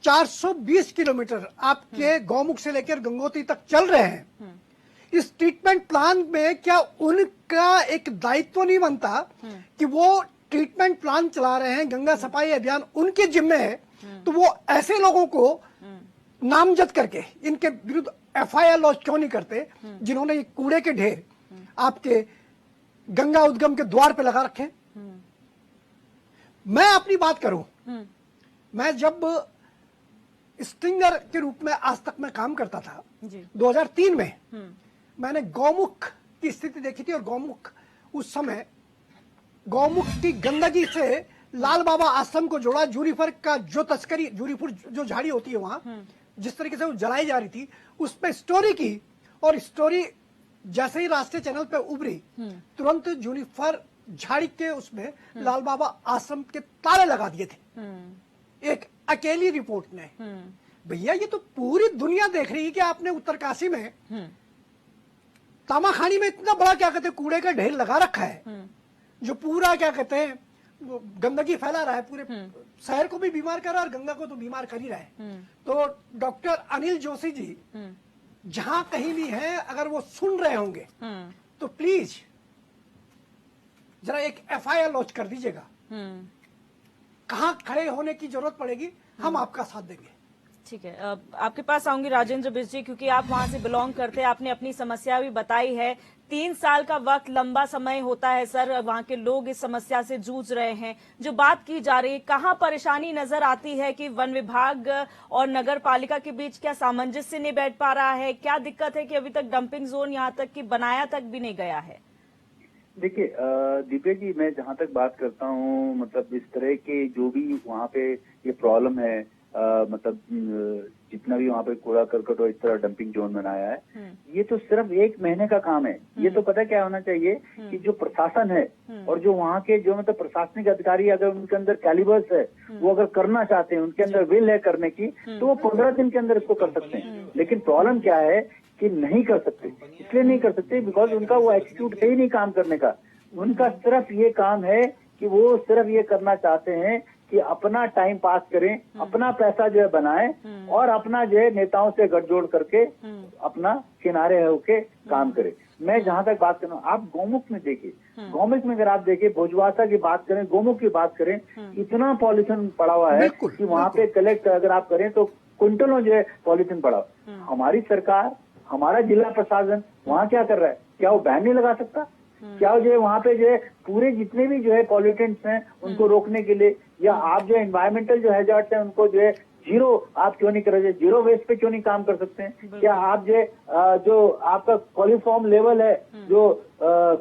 420 kilometre आपके गौमुख से लेकर गंगोत्री तक चल रहे हैं, इस ट्रीटमेंट प्लान में क्या उनका एक दायित्व नहीं बनता कि वो ट्रीटमेंट प्लान चला रहे हैं, गंगा सफाई अभियान उनके जिम्मे है, तो वो ऐसे लोगों को नामजद करके इनके विरुद्ध एफआईआर लॉन्च क्यों नहीं करते जिन्होंने ये कूड़े के ढेर आपके गंगा उद्गम के द्वार पे लगा रखे? मैं अपनी बात करूं, मैं जब स्टिंगर के रूप में आज तक मैं काम करता था 2003 में, मैंने गौमुख की स्थिति देखी थी और गौमुख उस समय गौमुख की गंदगी से लाल बाबा आश्रम को जोड़ा। जूरीफर का जो तस्करी, जूरीफर जो झाड़ी होती है वहां, जिस तरीके से वो जलाई जा रही थी, उस पर स्टोरी की और स्टोरी जैसे ही राष्ट्रीय चैनल पे उभरी, तुरंत जूरीफर झाड़ी के उसमें लाल बाबा आश्रम के ताले लगा दिए थे एक अकेली रिपोर्ट ने। भैया ये तो पूरी दुनिया देख रही है कि आपने उत्तरकाशी में तामाखानी में इतना बड़ा क्या कहते हैं कूड़े का ढेर लगा रखा है, जो पूरा क्या कहते हैं गंदगी फैला रहा है, पूरे शहर को भी बीमार कर रहा है और गंगा को तो बीमार कर ही रहा है। तो डॉक्टर अनिल जोशी जी जहां कहीं भी हैं, अगर वो सुन रहे होंगे तो प्लीज जरा एक एफआईआर लॉन्च कर दीजिएगा। कहां खड़े होने की जरूरत पड़ेगी, हम आपका साथ देंगे। ठीक है, आपके पास आऊंगी राजेंद्र बिष्ट जी, क्योंकि आप वहां से बिलोंग करते हैं, आपने अपनी समस्या भी बताई है। 3 साल का वक्त लंबा समय होता है सर, वहां के लोग इस समस्या से जूझ रहे हैं। जो बात की जा रही है, कहां परेशानी नजर आती है कि वन विभाग और नगर पालिका के बीच क्या सामंजस्य नहीं बैठ पा रहा है? क्या दिक्कत है कि अभी तक डंपिंग जोन यहाँ तक कि बनाया तक भी नहीं गया है? देखिए दिव्या जी, मैं जहाँ तक बात करता हूँ, मतलब इस तरह के जो भी वहाँ पे ये प्रॉब्लम है, मतलब जितना भी वहाँ पे कूड़ा करकट और इस तरह डंपिंग जोन बनाया है, ये तो सिर्फ 1 महीने का काम है। ये तो पता क्या होना चाहिए कि जो प्रशासन है और जो वहाँ के जो मतलब प्रशासनिक अधिकारी, अगर उनके अंदर कैलिबर्स है, वो अगर करना चाहते हैं, उनके अंदर विल है करने की, तो वो 15 दिन के अंदर इसको कर सकते हैं। लेकिन प्रॉब्लम क्या है कि नहीं कर सकते। इसलिए नहीं कर सकते बिकॉज उनका वो एटीट्यूड है ही नहीं काम करने का। उनका सिर्फ ये काम है कि वो सिर्फ ये करना चाहते हैं कि अपना टाइम पास करें, अपना पैसा जो है बनाएं और अपना जो है नेताओं से गठजोड़ करके अपना किनारे होके काम करें। मैं जहां तक बात कर रहा हूँ, आप गौमुख में देखिए, गौमुख में अगर आप देखिए, भोजवासा की बात करें, गौमुख की बात करें, इतना पॉल्यूशन पड़ा हुआ है कि वहां पे कलेक्ट अगर आप करें तो क्विंटलों जो है पॉल्यूशन पड़ा। हमारी सरकार, हमारा जिला प्रशासन वहाँ क्या कर रहा है? क्या वो बैन नहीं लगा सकता? क्या जो है वहाँ पे जो है पूरे जितने भी जो है पॉल्यूटेंट्स हैं उनको रोकने के लिए, या आप जो एनवायरमेंटल जो हैजार्ड्स हैं उनको जो है जीरो आप क्यों नहीं कर रहे? जीरो वेस्ट पे क्यों नहीं काम कर सकते हैं? क्या आप जो आपका कॉलिफॉर्म लेवल है, जो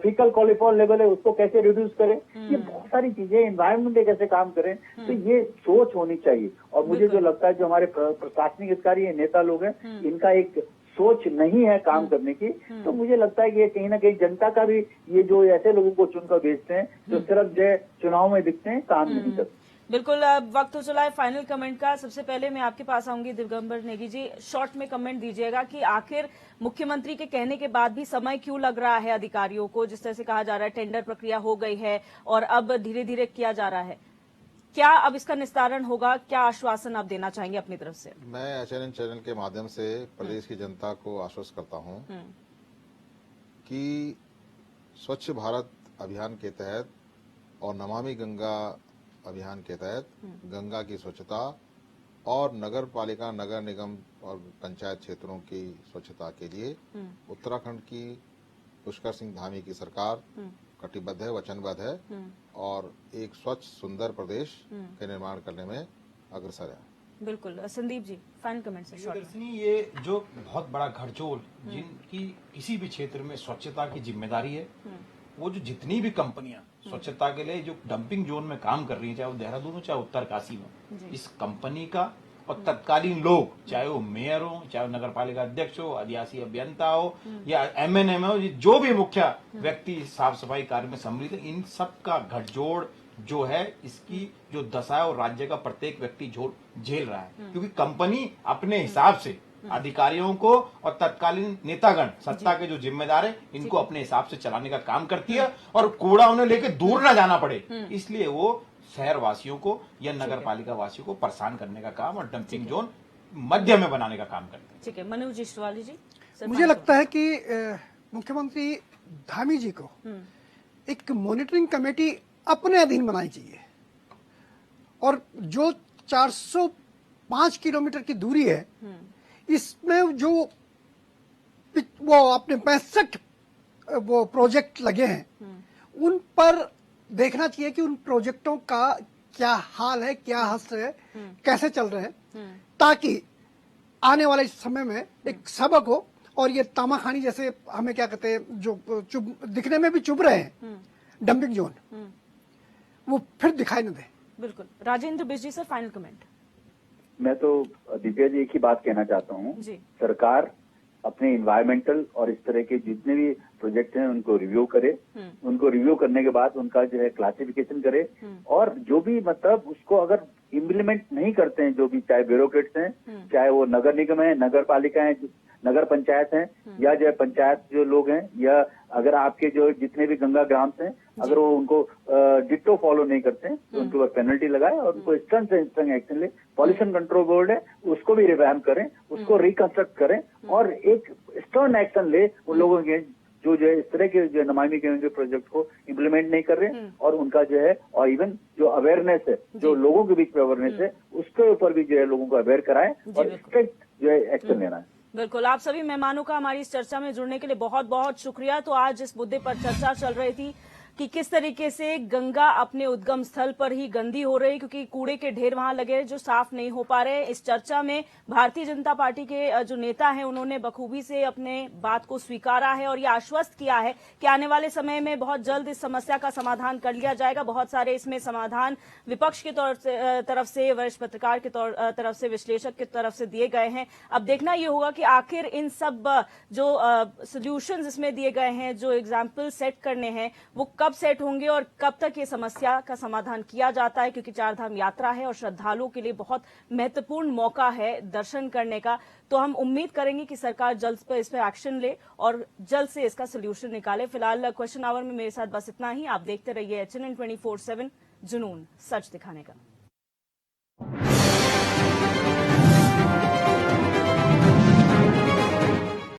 फीकल कॉलिफॉर्म लेवल है, उसको कैसे रिड्यूस करें? ये बहुत सारी चीजें एनवायरमेंट पे कैसे काम करें, तो ये सोच होनी चाहिए। और मुझे जो लगता है जो हमारे प्रशासनिक अधिकारी है, नेता लोग हैं, इनका एक सोच नहीं है काम करने की, तो मुझे लगता है कि ये कहीं ना कहीं जनता का भी, ये जो ऐसे लोगों को चुनकर भेजते हैं जो सिर्फ जो चुनाव में दिखते हैं, काम नहीं करते। बिल्कुल, अब वक्त हो चला है फाइनल कमेंट का। सबसे पहले मैं आपके पास आऊंगी दिगंबर नेगी जी, शॉर्ट में कमेंट दीजिएगा कि आखिर मुख्यमंत्री के कहने के बाद भी समय क्यों लग रहा है अधिकारियों को, जिस तरह से कहा जा रहा है टेंडर प्रक्रिया हो गई है और अब धीरे धीरे किया जा रहा है, क्या अब इसका निस्तारण होगा? क्या आश्वासन आप देना चाहेंगे अपनी तरफ से? मैं एचएनएन चैनल के माध्यम से प्रदेश की जनता को आश्वस्त करता हूं कि स्वच्छ भारत अभियान के तहत और नमामि गंगा अभियान के तहत गंगा की स्वच्छता और नगर पालिका, नगर निगम और पंचायत क्षेत्रों की स्वच्छता के लिए उत्तराखंड की पुष्कर सिंह धामी की सरकार कटिबद्ध है, वचनबद्ध है और एक स्वच्छ सुंदर प्रदेश के निर्माण करने में अग्रसर है। बिल्कुल, संदीप जी फाइनल कमेंट से शॉर्ट। दर्शनी, ये जो बहुत बड़ा घड़चोल जिनकी किसी भी क्षेत्र में स्वच्छता की जिम्मेदारी है, वो जो जितनी भी कंपनियां स्वच्छता के लिए जो डंपिंग जोन में काम कर रही हैं, चाहे वो देहरादून हो चाहे उत्तरकाशी में, इस कंपनी का और तत्कालीन लोग, चाहे वो मेयर हो, चाहे वो नगर पालिका अध्यक्ष हो, आदिवासी अभियंता हो या एमएनएम हो, जो भी मुख्य व्यक्ति साफ सफाई कार्य में सम्मिलित है, इन सब का गठजोड़ जो है, इसकी जो दशा है और राज्य का प्रत्येक व्यक्ति झेल रहा है, क्योंकि कंपनी अपने हिसाब से अधिकारियों को और तत्कालीन नेतागण, सत्ता के जो जिम्मेदार है, इनको अपने हिसाब से चलाने का काम करती है और कूड़ा उन्हें लेके दूर न जाना पड़े, इसलिए वो शहर वासियों को या नगर पालिका वासियों को परेशान करने का काम और डंपिंग जोन मध्य में बनाने का काम करते हैं। ठीक है, मनोज इश्वाली जी। मुझे लगता है कि मुख्यमंत्री धामी जी को एक मॉनिटरिंग कमेटी अपने अधीन बनानी चाहिए और जो 405 किलोमीटर की दूरी है, इसमें जो वो अपने 65 वो प्रोजेक्ट लगे हैं, उन पर देखना चाहिए कि उन प्रोजेक्टों का क्या हाल है, क्या हस्त है, कैसे चल रहे हैं, ताकि आने वाले समय में एक सबक हो और ये तामाखानी जैसे हमें क्या कहते हैं, जो दिखने में भी चुभ रहे हैं डंपिंग जोन, वो फिर दिखाई न दे। बिल्कुल, राजेंद्र बिजली सर फाइनल कमेंट। मैं तो दिव्या जी एक ही बात कहना चाहता हूँ, सरकार अपने इन्वायरमेंटल और इस तरह के जितने भी प्रोजेक्ट हैं उनको रिव्यू करे, उनको रिव्यू करने के बाद उनका जो है क्लासिफिकेशन करे और जो भी मतलब उसको अगर इम्प्लीमेंट नहीं करते हैं, जो भी चाहे ब्यूरोक्रेट्स हैं, चाहे वो नगर निगम है, नगर पालिका है, नगर पंचायत हैं या जो पंचायत जो लोग हैं, या अगर आपके जो जितने भी गंगा ग्राम्स हैं, अगर वो उनको डिट्टो फॉलो नहीं करते हैं तो उनके ऊपर पेनल्टी लगाए और उनको स्ट्रंग से स्ट्रंग एक्शन ले। पॉल्यूशन कंट्रोल बोर्ड है, उसको भी रिवैम्प करें, उसको रिकंस्ट्रक्ट करें और एक स्टर्न एक्शन ले उन लोगों के जो है इस तरह के जो नमामि गंगे प्रोजेक्ट को इम्प्लीमेंट नहीं कर रहे और उनका जो है, और इवन जो अवेयरनेस है, जो लोगों के बीच में अवेयरनेस है, उसके ऊपर भी जो है लोगों को अवेयर कराएं और स्ट्रिक्ट जो है एक्शन लेना है। बिल्कुल, आप सभी मेहमानों का हमारी इस चर्चा में जुड़ने के लिए बहुत बहुत शुक्रिया। तो आज इस मुद्दे पर चर्चा चल रही थी कि किस तरीके से गंगा अपने उद्गम स्थल पर ही गंदी हो रही, क्योंकि कूड़े के ढेर वहां लगे हैं जो साफ नहीं हो पा रहे। इस चर्चा में भारतीय जनता पार्टी के जो नेता हैं उन्होंने बखूबी से अपने बात को स्वीकारा है और ये आश्वस्त किया है कि आने वाले समय में बहुत जल्द इस समस्या का समाधान कर लिया जाएगा। बहुत सारे इसमें समाधान विपक्ष की तरफ से, वरिष्ठ पत्रकार की तरफ से, विश्लेषक की तरफ से दिए गए हैं। अब देखना ये होगा कि आखिर इन सब जो सोल्यूशंस इसमें दिए गए हैं, जो एग्जाम्पल सेट करने हैं, वो कब सेट होंगे और कब तक ये समस्या का समाधान किया जाता है, क्योंकि चारधाम यात्रा है और श्रद्धालुओं के लिए बहुत महत्वपूर्ण मौका है दर्शन करने का। तो हम उम्मीद करेंगे कि सरकार जल्द पर इस पर एक्शन ले और जल्द से इसका सोल्यूशन निकाले। फिलहाल क्वेश्चन आवर में मेरे साथ बस इतना ही। आप देखते रहिए HNN 24/7, जुनून सच दिखाने का।